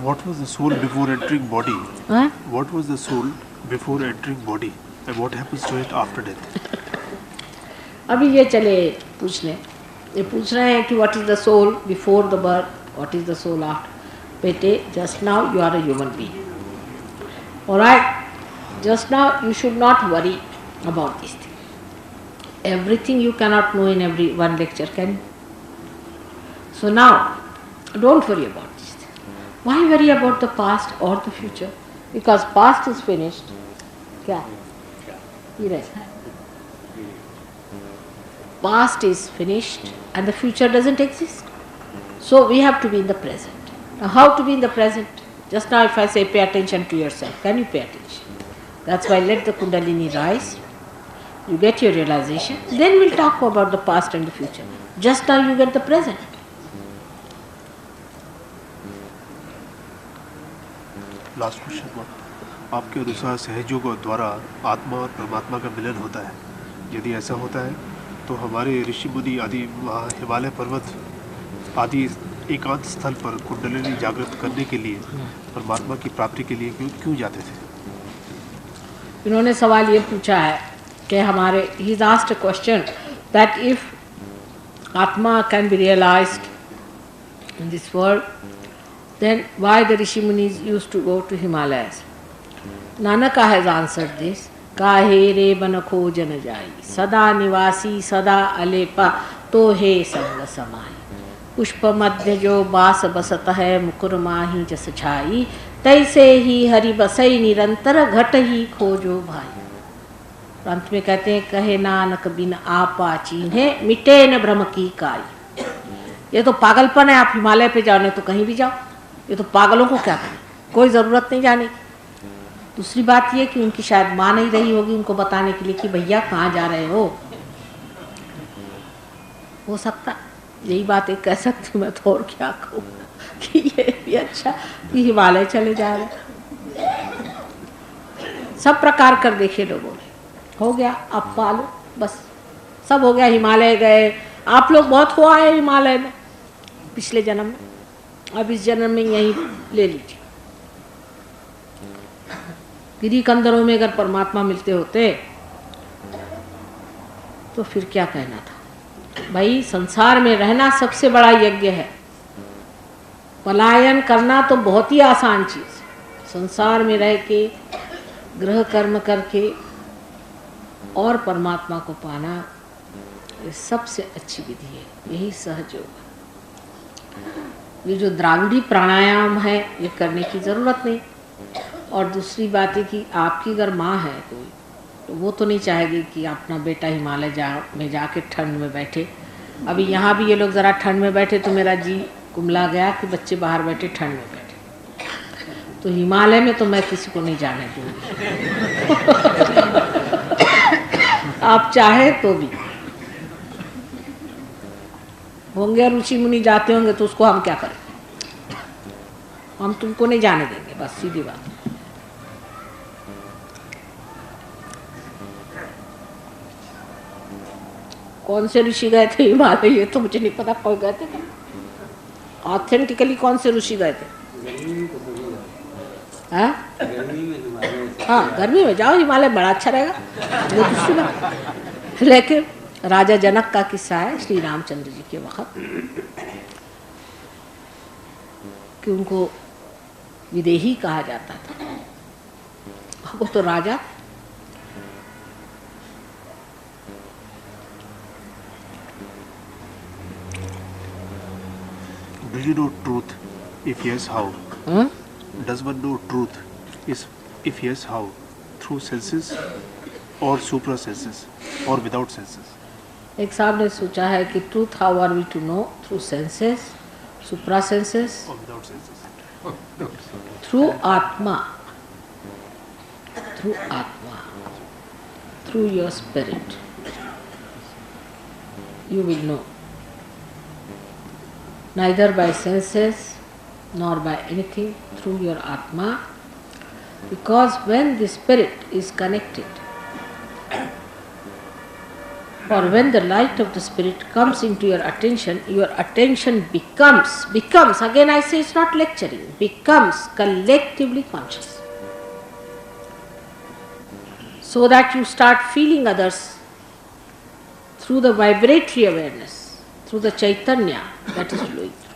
What was the soul before entering body? Huh? What was the soul before entering body? And what happens to it after death? अभी ये चले पूछने, ये पूछ रहे हैं कि what is the soul before the birth, what is the soul after. बेटे, just now you are a human being. Alright, just now you should not worry about these things. Everything you cannot know in every one lecture, can you? So now, don't worry about this. Why worry about the past or the future? Because past is finished. क्या? ये रहता है. Past is finished and the future doesn't exist. So we have to be in the present. Now how to be in the present? Just now if I say pay attention to yourself, can you pay attention? That's why let the Kundalini rise. You get your realization. Then we'll talk about the past and the future. Just now you get the present. Last question, आपके अनुसार सहयोग द्वारा आत्मा और परमात्मा का मिलन होता है? यदि ऐसा होता है तो हमारे ऋषि मुनि आदि वहाँ हिमालय पर्वत आदि एकांत स्थल पर कुंडलिनी जागृत करने के लिए, परमात्मा की प्राप्ति के लिए क्यों जाते थे? इन्होंने सवाल ये पूछा है कि हमारे he is asked a question that if atma can be realised in this world, then why the Rishi Munis used to go to Himalayas? Nanaka has answered this. Kahe re ban khojan jai, sada nivasi sada alepa to he sang samai. Pushpa madhya jo bas basat hai mukur mahi jas chhai, तैसे ही हरि बसई निरंतर घट ही खोजो भाई. अंत में कहते हैं कहे नानक बिन आपा चीन्हे मिटे न भ्रम की काई. ये तो पागलपन है, आप हिमालय पे जाओ नहीं तो कहीं भी जाओ. ये तो पागलों को क्या करें, कोई ज़रूरत नहीं जाने की. दूसरी बात ये कि उनकी शायद माँ नहीं रही होगी उनको बताने के लिए कि भैया कहाँ जा रहे हो सकता. यही बात एक कह सकती हूँ मैं, तो और क्या कहूँ कि ये भी अच्छा कि हिमालय चले जा रहे. सब प्रकार कर देखे लोगों ने, हो गया अब पालो बस, सब हो गया. हिमालय गए, आप लोग बहुत हो आए हिमालय में पिछले जन्म में, अब इस जन्म में यही ले लीजिए. गिरी कंदरों में अगर परमात्मा मिलते होते तो फिर क्या कहना था. भाई संसार में रहना सबसे बड़ा यज्ञ है. पलायन करना तो बहुत ही आसान चीज. संसार में रह के गृह कर्म करके और परमात्मा को पाना ये सबसे अच्छी विधि है. यही सहयोग. ये जो द्राविड़ी प्राणायाम है ये करने की ज़रूरत नहीं. और दूसरी बात है कि आपकी अगर माँ है कोई तो वो तो नहीं चाहेगी कि अपना बेटा हिमालय में जाके ठंड में बैठे. अभी यहाँ भी ये लोग ज़रा ठंड में बैठे तो मेरा जी कुमला गया कि बच्चे बाहर बैठे ठंड में बैठे. तो हिमालय में तो मैं किसी को नहीं जाने दूँगी. आप चाहे तो भी होंगे, ऋषि मुनि जाते होंगे तो उसको हम क्या करें. हम तुमको नहीं जाने देंगे, बस सीधी बात. कौन से ऋषि गए थे हिमालय ये तो मुझे नहीं पता. कौन गए थे, ऑथेंटिकली कौन से ऋषि गए थे? हाँ गर्मी में जाओ हिमालय, बड़ा अच्छा रहेगा. वो दूसरी बात. लेकिन राजा जनक का किस्सा है श्री रामचंद्र जी के वक्त कि उनको विदेही कहा जाता था. वो तो राजा. Do you know truth? If yes, how? Does one know truth? If yes, how? Through senses or supra senses or without senses? एक साहब ने सोचा है कि truth how are we to know, through senses, supra senses, Or without senses? Through आत्मा, through आत्मा, through your spirit you will know. Neither by senses nor by anything, through your Atma, because when the spirit is connected, or when the light of the spirit comes into your attention becomes, again I say it's not lecturing, becomes collectively conscious. So that you start feeling others through the vibratory awareness, through the Chaitanya that is flowing through.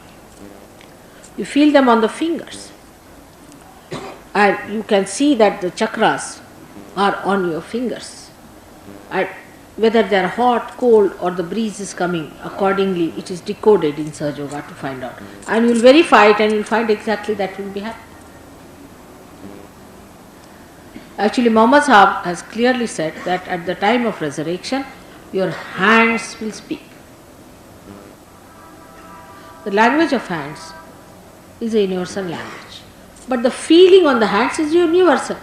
You feel them on the fingers, and you can see that the chakras are on your fingers. And whether they are hot, cold, or the breeze is coming. Accordingly, it is decoded in Sahaja Yoga to find out. And you will verify it and you will find exactly that will be happening. Actually, Muhammad Sahab has clearly said that at the time of resurrection, your hands will speak. The language of hands is a universal language. But the feeling on the hands is universal.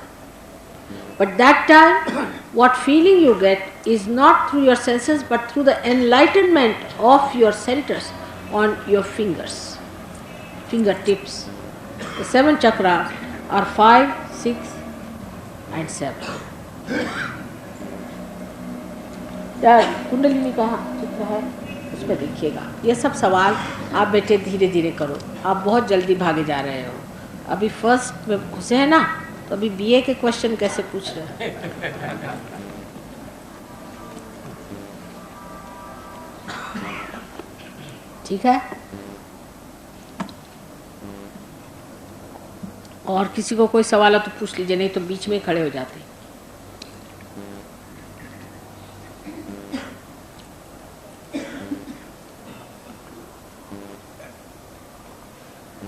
But that time, what feeling you get is not through your senses but through the enlightenment of your centers on your fingers, fingertips. The 7 chakras are 5, 6 and 7. Kundalini का चित्र है, उसमें देखिएगा. ये सब सवाल आप बेटे धीरे धीरे करो. आप बहुत जल्दी भागे जा रहे हो. अभी फर्स्ट में घुसे हैं ना, तो अभी बीए के क्वेश्चन कैसे पूछ रहे हैं. ठीक है. और किसी को कोई सवाल है तो पूछ लीजिए, नहीं तो बीच में खड़े हो जाते.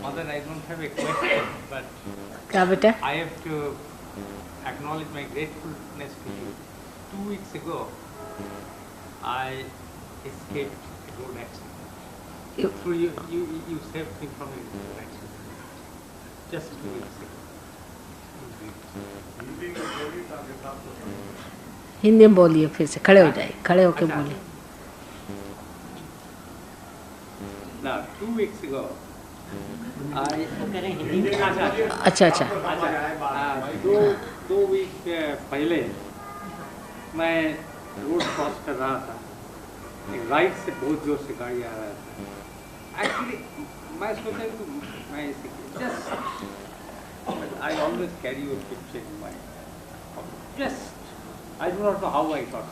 Mother, I don't have a question, but क्या बेटा? I have to acknowledge my gratefulness to you. 2 weeks ago, I escaped a road accident. Through you saved me from a road accident. Just 2 weeks ago. Hindi में बोलिए, फिर से खड़े हो जाइए, खड़े होके बोलिए. Now, 2 weeks ago, अच्छा अच्छा. 2 वीक पहले मैं रोड क्रॉस कर रहा था. एक राइट से बहुत जोर से गाड़ी आ रहा था. एक्चुअली मैं सोचा कि मैं just I always carry your picture in my just I do not know how I thought.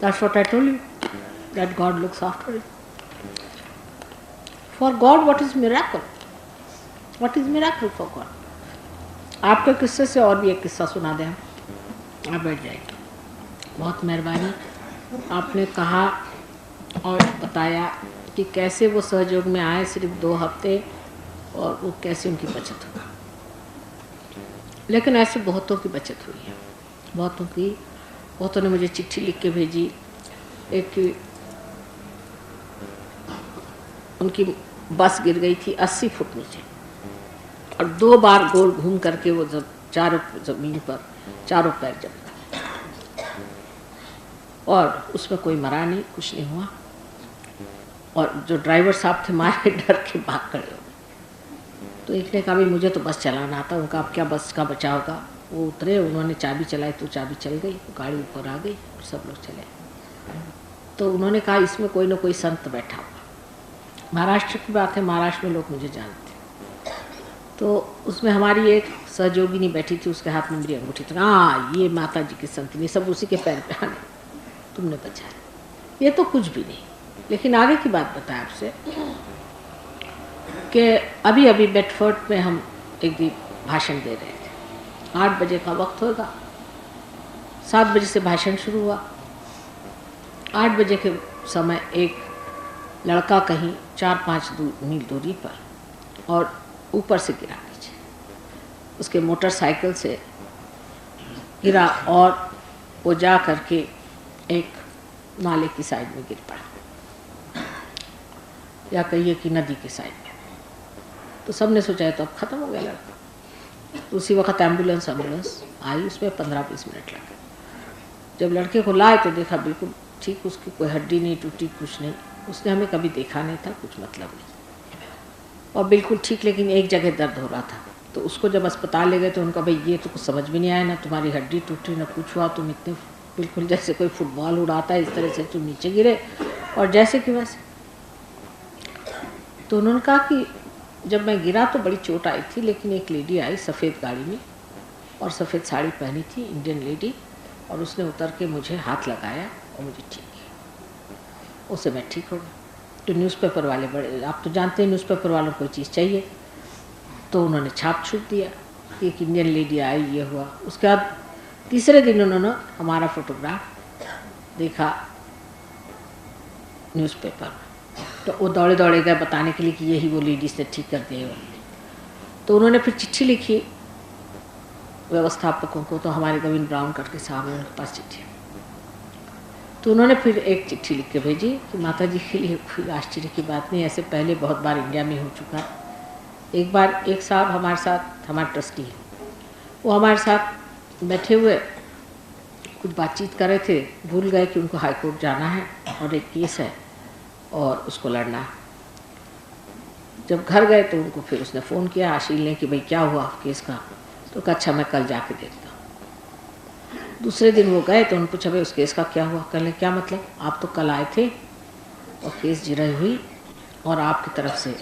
That's what I told you, that God looks after it. For God, what is miracle? What is miracle for God? आपके किस्से से और भी एक किस्सा सुना दें. आप बैठ जाइए. बहुत मेहरबानी. आपने कहा और बताया कि कैसे वो सहयोग में आए सिर्फ 2 हफ्ते और वो कैसे उनकी बचत हुई. लेकिन ऐसे बहुतों की बचत हुई है. बहुतों ने मुझे चिट्ठी लिख के भेजी. एक उनकी बस गिर गई थी 80 फुट नीचे और 2 बार गोल घूम करके वो जब चारों जमीन पर चारों पैर जमता और उसमें कोई मरा नहीं, कुछ नहीं हुआ. और जो ड्राइवर साहब थे मारे डर के भाग खड़े हो गए. तो एक ने कहा भाई मुझे तो बस चलाना आता. उनका अब क्या बस का बचा होगा. वो उतरे, उन्होंने चाबी चलाई तो चाबी चल गई, गाड़ी ऊपर आ गई और सब लोग चले. तो उन्होंने कहा इसमें कोई ना कोई संत बैठा हुआ. महाराष्ट्र की बात है, महाराष्ट्र में लोग मुझे जानते. तो उसमें हमारी एक सहयोगिनी बैठी थी, उसके हाथ में मेरी अंगूठी थी. हाँ, ये माता जी की संतनी, सब उसी के पैर पे आने, तुमने बचाया. ये तो कुछ भी नहीं. लेकिन आगे की बात बताएं आपसे कि अभी अभी बेडफोर्ड में हम एक दिन भाषण दे रहे थे. 8 बजे का वक्त होगा. 7 बजे से भाषण शुरू हुआ. 8 बजे के समय एक लड़का कहीं 4-5 मील दूरी पर और ऊपर से गिरा नीचे. उसके मोटरसाइकिल से गिरा और वो जा करके एक नाले की साइड में गिर पड़ा, या कहिए कि नदी की साइड में. तो सबने सोचा तो अब ख़त्म हो गया लड़का. तो उसी वक्त एम्बुलेंस आई. उसमें 15-20 मिनट लगे. जब लड़के को लाए तो देखा बिल्कुल ठीक, उसकी कोई हड्डी नहीं टूटी, कुछ नहीं. उसने हमें कभी देखा नहीं था, कुछ मतलब नहीं, और बिल्कुल ठीक. लेकिन एक जगह दर्द हो रहा था. तो उसको जब अस्पताल ले गए तो उनका भाई ये तो कुछ समझ में नहीं आया, ना तुम्हारी हड्डी टूटी ना कुछ हुआ, तुम इतने बिल्कुल जैसे कोई फुटबॉल उड़ाता है इस तरह से तुम नीचे गिरे और जैसे कि वैसे. तो उन्होंने कहा कि जब मैं गिरा तो बड़ी चोट आई थी, लेकिन एक लेडी आई सफ़ेद गाड़ी में और सफ़ेद साड़ी पहनी थी, इंडियन लेडी, और उसने उतर के मुझे हाथ लगाया और मुझे ठीक किया. उससे मैं ठीक हो गया. तो न्यूज़पेपर वाले बड़े, आप तो जानते हैं न्यूज़पेपर वालों को कोई चीज़ चाहिए, तो उन्होंने छाप छूट दिया कि एक इंडियन लेडी आई, ये हुआ. उसके बाद तीसरे दिन उन्होंने हमारा फोटोग्राफ देखा न्यूज़पेपर में, तो वो दौड़े दौड़े गए बताने के लिए कि यही वो लेडीज ने ठीक कर दिया। तो उन्होंने फिर चिट्ठी लिखी व्यवस्थापकों को, तो हमारे गोविंद ब्राउन करके साहब उनके पास चिट्ठी, तो उन्होंने फिर एक चिट्ठी लिख के भेजी कि माता जी के लिए कोई आश्चर्य की बात नहीं, ऐसे पहले बहुत बार इंडिया में हो चुका है। एक बार एक साहब हमारे साथ, हमारे ट्रस्टी हैं, वो हमारे साथ बैठे हुए कुछ बातचीत कर रहे थे, भूल गए कि उनको हाई कोर्ट जाना है और एक केस है और उसको लड़ना है। जब घर गए तो उनको फिर उसने फ़ोन किया आशील ने कि भाई क्या हुआ केस का, तो कहा अच्छा मैं कल जाके देखता हूँ। दूसरे दिन वो गए तो उन्होंने पूछा भाई उस केस का क्या हुआ, कहने क्या मतलब, आप तो कल आए थे और केस जिरह हुई और आपकी तरफ से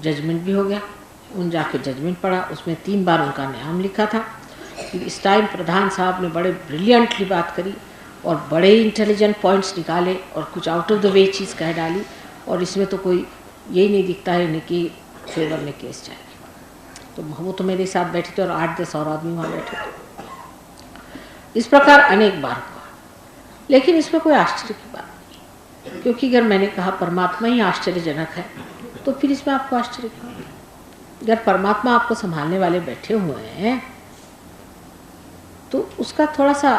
जजमेंट भी हो गया। उन जाके जजमेंट पढ़ा, उसमें 3 बार उनका नाम लिखा था। इस टाइम प्रधान साहब ने बड़े ब्रिलियंटली बात करी और बड़े इंटेलिजेंट पॉइंट्स निकाले और कुछ आउट ऑफ द वे चीज़ कह डाली, और इसमें तो कोई यही नहीं दिखता है इनकी फेवर में केस जाएगी। तो वो तो मेरे साथ बैठे थे और 8-10 और आदमी वहाँ बैठे थे। इस प्रकार अनेक बार हुआ, लेकिन इसमें कोई आश्चर्य की बात नहीं, क्योंकि अगर मैंने कहा परमात्मा ही आश्चर्यजनक है तो फिर इसमें आपको आश्चर्य क्यों? अगर परमात्मा आपको संभालने वाले बैठे हुए हैं तो उसका थोड़ा सा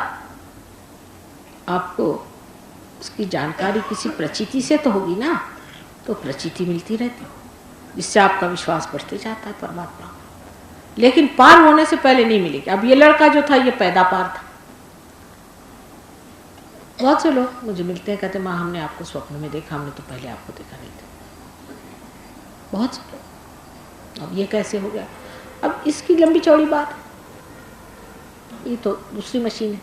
आपको उसकी जानकारी किसी प्रचिति से तो होगी ना, तो प्रचिति मिलती रहती, जिससे आपका विश्वास बढ़ते जाता है परमात्मा। लेकिन पार होने से पहले नहीं मिलेगी। अब ये लड़का जो था ये पैदा पार था। बहुत से लोग मुझे मिलते हैं, कहते माँ हमने आपको स्वप्न में देखा, हमने तो पहले आपको देखा नहीं था। बहुत से लोग, अब ये कैसे हो गया? अब इसकी लंबी चौड़ी बात, ये तो दूसरी मशीन है।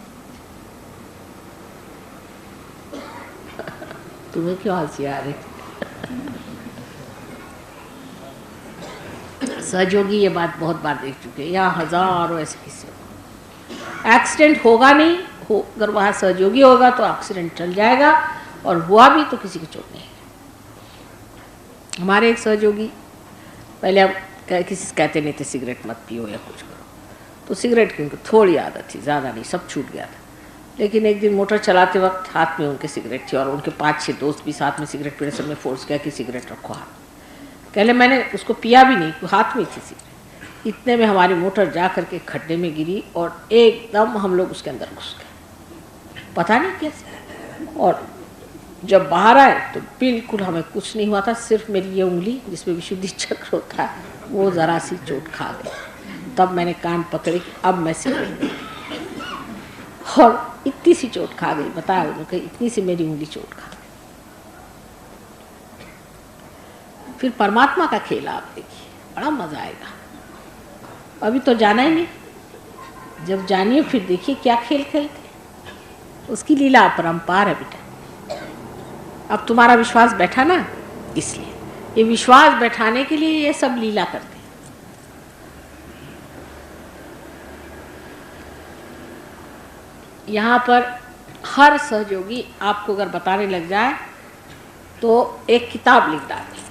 तुम्हें क्यों हंसी आ रही? सहयोगी ये बात बहुत बार देख चुके हैं, यहाँ हजारों ऐसे किस्से। एक्सीडेंट होगा नहीं हो, अगर वहाँ सहयोगी होगा तो एक्सीडेंट चल जाएगा, और हुआ भी तो किसी की चोट नहीं है। हमारे एक सहयोगी पहले हम किसी से कहते नहीं थे सिगरेट मत पियो या कुछ करो, तो सिगरेट की उनको थोड़ी आदत थी, ज़्यादा नहीं, सब छूट गया था। लेकिन एक दिन मोटर चलाते वक्त हाथ में उनके सिगरेट थी और उनके 5-6 दोस्त भी साथ में सिगरेट पीने, सब ने फोर्स किया कि सिगरेट रखो हाथ। कहले मैंने उसको पिया भी नहीं, हाथ में थी सिगरेट। इतने में हमारी मोटर जा करके खड्डे में गिरी और एकदम हम लोग उसके अंदर घुस गए, पता नहीं कैसे। और जब बाहर आए तो बिल्कुल हमें कुछ नहीं हुआ था, सिर्फ मेरी ये उंगली जिसमें विशुद्धि चक्र होता है वो ज़रा सी चोट खा गई। तब मैंने कान पकड़े कि अब मैं सिगरेट, और इतनी सी चोट खा गई, बताया उन्होंने, इतनी सी मेरी उंगली चोट खा गई। फिर परमात्मा का खेल आप देखिए, बड़ा मजा आएगा। अभी तो जाना ही नहीं, जब जानिए फिर देखिए क्या खेल खेलते। उसकी लीला अपरंपार है बेटा। अब तुम्हारा विश्वास बैठा ना, इसलिए ये विश्वास बैठाने के लिए ये सब लीला करते हैं। यहाँ पर हर सहयोगी आपको अगर बताने लग जाए तो एक किताब लिख डाले,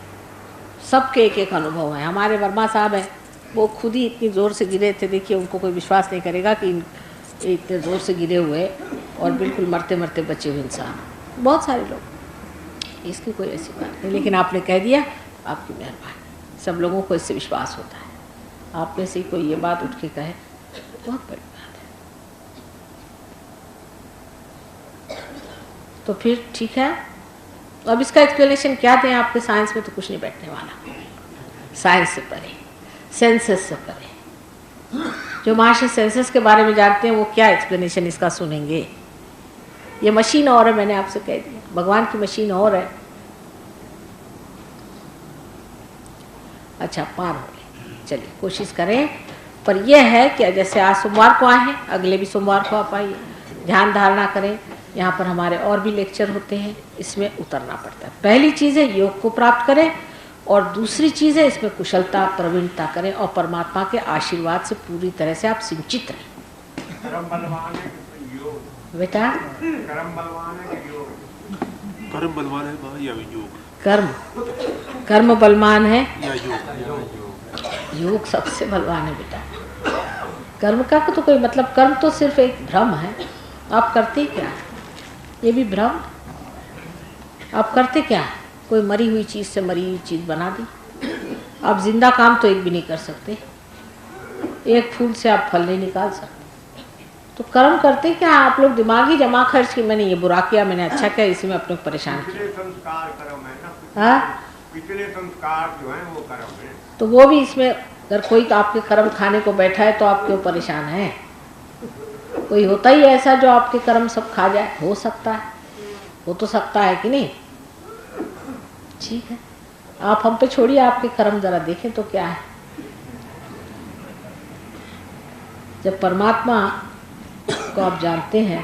सबके एक एक अनुभव है। हमारे वर्मा साहब हैं, वो खुद ही इतनी ज़ोर से गिरे थे, देखिए उनको कोई विश्वास नहीं करेगा कि इतने ज़ोर से गिरे हुए और बिल्कुल मरते मरते बचे हुए इंसान। बहुत सारे लोग, इसकी कोई ऐसी बात नहीं, लेकिन आपने कह दिया, आपकी मेहरबानी। सब लोगों को इससे विश्वास होता है। आप में से कोई ये बात उठ के कहे, बहुत बड़ी बात है। तो फिर ठीक है, अब इसका एक्सप्लेनेशन क्या दें आपके? साइंस में तो कुछ नहीं बैठने वाला, साइंस से परे, सेंसस से परे। जो महाशय सेंसस के बारे में जानते हैं वो क्या एक्सप्लेनेशन इसका सुनेंगे? ये मशीन और है, मैंने आपसे कह दिया, भगवान की मशीन और है। अच्छा पार हो गए, चलिए कोशिश करें। पर यह है कि जैसे आज सोमवार को आए हैं, अगले भी सोमवार को आप आइए, ध्यान धारणा करें। यहाँ पर हमारे और भी लेक्चर होते हैं, इसमें उतरना पड़ता है। पहली चीज़ है योग को प्राप्त करें, और दूसरी चीज़ है इसमें कुशलता प्रवीणता करें, और परमात्मा के आशीर्वाद से पूरी तरह से आप सिंचित रहें। बेटा कर्म बलवान है माँ या योग? कर्म बलवान है या योग? योग सबसे बलवान है बेटा। कर्म का तो कोई मतलब, कर्म तो सिर्फ एक भ्रम है। आप करते क्या है? ये भी भ्रम। आप करते क्या है? कोई मरी हुई चीज़ से मरी हुई चीज़ बना दी। आप जिंदा काम तो एक भी नहीं कर सकते। एक फूल से आप फल नहीं निकाल सकते। तो कर्म करते क्या? आप लोग दिमागी जमा खर्च की, मैंने ये बुरा किया, मैंने अच्छा किया, इसी में अपने को परेशान किया। पिछले संस्कार कर्म है ना, हाँ, पिछले संस्कार जो है वो कर्म है। तो वो भी इसमें, अगर कोई आपके कर्म खाने को बैठा है तो आप क्यों परेशान हैं? कोई होता ही ऐसा जो आपके कर्म सब खा जाए? हो सकता है, हो तो सकता है कि नहीं? ठीक है, आप हम पे छोड़िए, आपके कर्म जरा देखें तो क्या है। जब परमात्मा को आप जानते हैं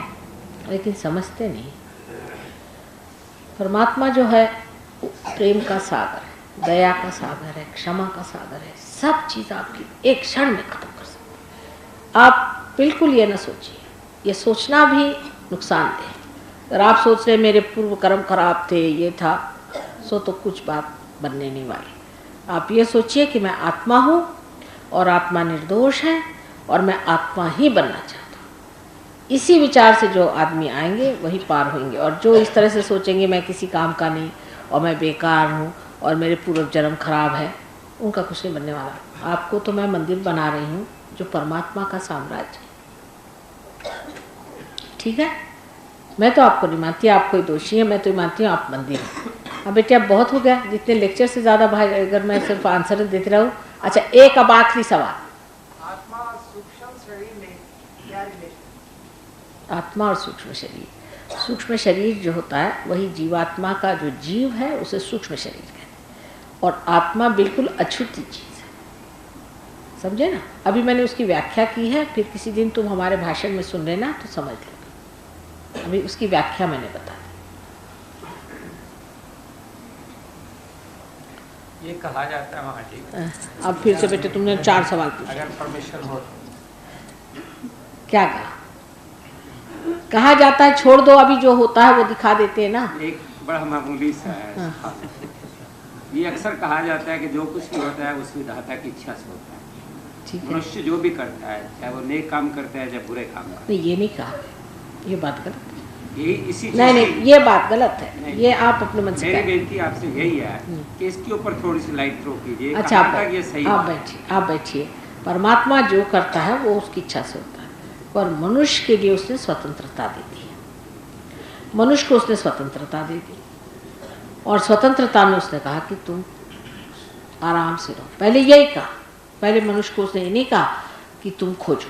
लेकिन समझते नहीं। परमात्मा जो है प्रेम का सागर है, दया का सागर है, क्षमा का सागर है। सब चीज़ आपकी एक क्षण में खत्म कर सकते। आप बिल्कुल ये ना सोचिए, ये सोचना भी नुकसानदेह है। अगर आप सोच रहे मेरे पूर्व कर्म खराब थे, ये था, सो तो कुछ बात बनने नहीं वाली। आप ये सोचिए कि मैं आत्मा हूँ और आत्मा निर्दोष है और मैं आत्मा ही बनना चाहता हूँ। इसी विचार से जो आदमी आएंगे वही पार होंगे। और जो इस तरह से सोचेंगे मैं किसी काम का नहीं और मैं बेकार हूँ और मेरे पूर्व जन्म खराब है, उनका कुछ नहीं बनने वाला। आपको तो मैं मंदिर बना रही हूँ जो परमात्मा का साम्राज्य है। ठीक है, मैं तो आपको नहीं मानती आप कोई दोषी है, मैं तो मानती हूँ आप मंदिर हैं। अब बेटे अब बहुत हो गया, जितने लेक्चर से ज़्यादा भाई अगर मैं सिर्फ आंसर देते रहूँ। अच्छा, एक अब आखिरी सवाल, आत्मा और सूक्ष्म शरीर में क्या रिलेशन? आत्मा और सूक्ष्म शरीर। सूक्ष्म शरीर जो होता है वही जीवात्मा का जो जीव है उसे सूक्ष्म शरीर कहते हैं, और आत्मा बिल्कुल अछूती चीज़ है। समझे ना? अभी मैंने उसकी व्याख्या की है, फिर किसी दिन तुम हमारे भाषण में सुन लेना तो समझ लो। अभी उसकी व्याख्या मैंने बता दी। ये कहा जाता है वहाँ जी, अब फिर से बेटे तुमने 4 सवाल पूछे। अगर परमिशन हो क्या कहा? कहा जाता है छोड़ दो, अभी जो होता है वो दिखा देते हैं ना। एक बड़ा मामूली सा है। ये अक्सर कहा जाता है कि जो कुछ भी होता है उस विधाता की इच्छा से होता है। ठीक है, मनुष्य जो भी करता है, चाहे वो नेक काम करता है चाहे बुरे काम करता नहीं ये नहीं कहा, ये बात गलत है। है, यही इसी चीज़ नहीं की- नहीं ये बात गलत है, नहीं। ये आप अपने मन से मेरी कहें। बेनती आपसे यही है कि इसके ऊपर थोड़ी सी लाइट थ्रो कीजिए। अच्छा आप कहाँ तक ये सही आप बात है? बैठिए, आप बैठिए। परमात्मा जो करता है वो उसकी इच्छा से होता है, पर मनुष्य के लिए उसने स्वतंत्रता दे दी है। मनुष्य को उसने स्वतंत्रता दे दी और स्वतंत्रता में उसने कहा कि तुम आराम से रहो। पहले यही कहा, पहले मनुष्य को उसने ये नहीं कहा कि तुम खोजो,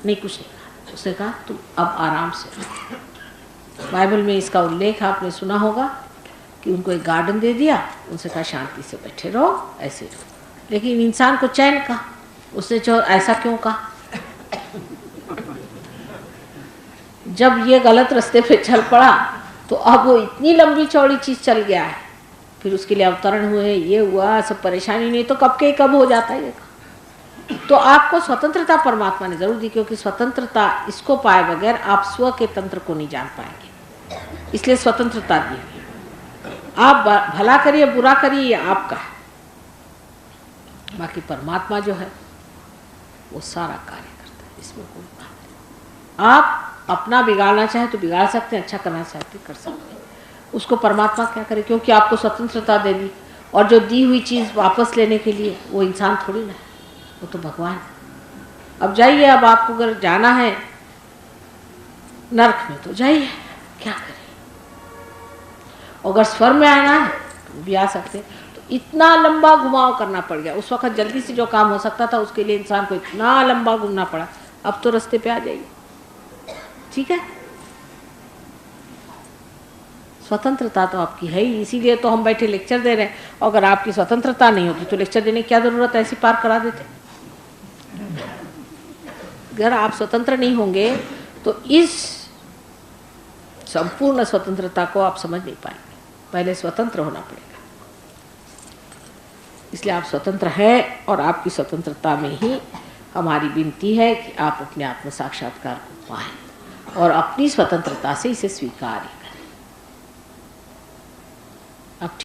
नहीं कुछ नहीं कहा। उसने कहा तुम अब आराम से रहो। बाइबल में इसका उल्लेख आपने सुना होगा कि उनको एक गार्डन दे दिया, उनसे कहा शांति से बैठे रहो, ऐसे रहो। लेकिन इंसान को चैन कहा, उसने ऐसा क्यों कहा? जब ये गलत रास्ते पे चल पड़ा तो अब वो इतनी लंबी चौड़ी चीज़ चल गया है, फिर उसके लिए अवतरण हुए, ये हुआ, सब परेशानी, नहीं तो कब के कब हो जाता है ये। तो आपको स्वतंत्रता परमात्मा ने जरूर दी, क्योंकि स्वतंत्रता इसको पाए बगैर आप स्व के तंत्र को नहीं जान पाएंगे, इसलिए स्वतंत्रता दी। आप भला करिए बुरा करिए ये आपका है, बाकी परमात्मा जो है वो सारा कार्य करता है, इसमें कोई बात नहीं। आप अपना बिगाड़ना चाहे तो बिगाड़ सकते हैं, अच्छा करना चाहते कर सकते हैं, उसको परमात्मा क्या करे, क्योंकि आपको स्वतंत्रता दे दी। और जो दी हुई चीज़ वापस लेने के लिए वो इंसान थोड़ी ना है, वो तो भगवान है। अब जाइए, अब आपको अगर जाना है नरक में तो जाइए, क्या करें। अगर स्वर्ग में आना है तो भी आ सकते, तो इतना लंबा घुमाव करना पड़ गया। उस वक्त जल्दी से जो काम हो सकता था उसके लिए इंसान को इतना लंबा घूमना पड़ा, अब तो रास्ते पे आ जाइए। ठीक है, स्वतंत्रता तो आपकी है ही, इसीलिए तो हम बैठे लेक्चर दे रहे हैं। और अगर आपकी स्वतंत्रता नहीं होती तो लेक्चर देने की क्या जरूरत है, ऐसी पार करा देते। अगर आप स्वतंत्र नहीं होंगे तो इस संपूर्ण स्वतंत्रता को आप समझ नहीं पाएंगे, पहले स्वतंत्र होना पड़ेगा। इसलिए आप स्वतंत्र हैं और आपकी स्वतंत्रता में ही हमारी विनती है कि आप अपने आत्म साक्षात्कार को पाएं और अपनी स्वतंत्रता से इसे स्वीकार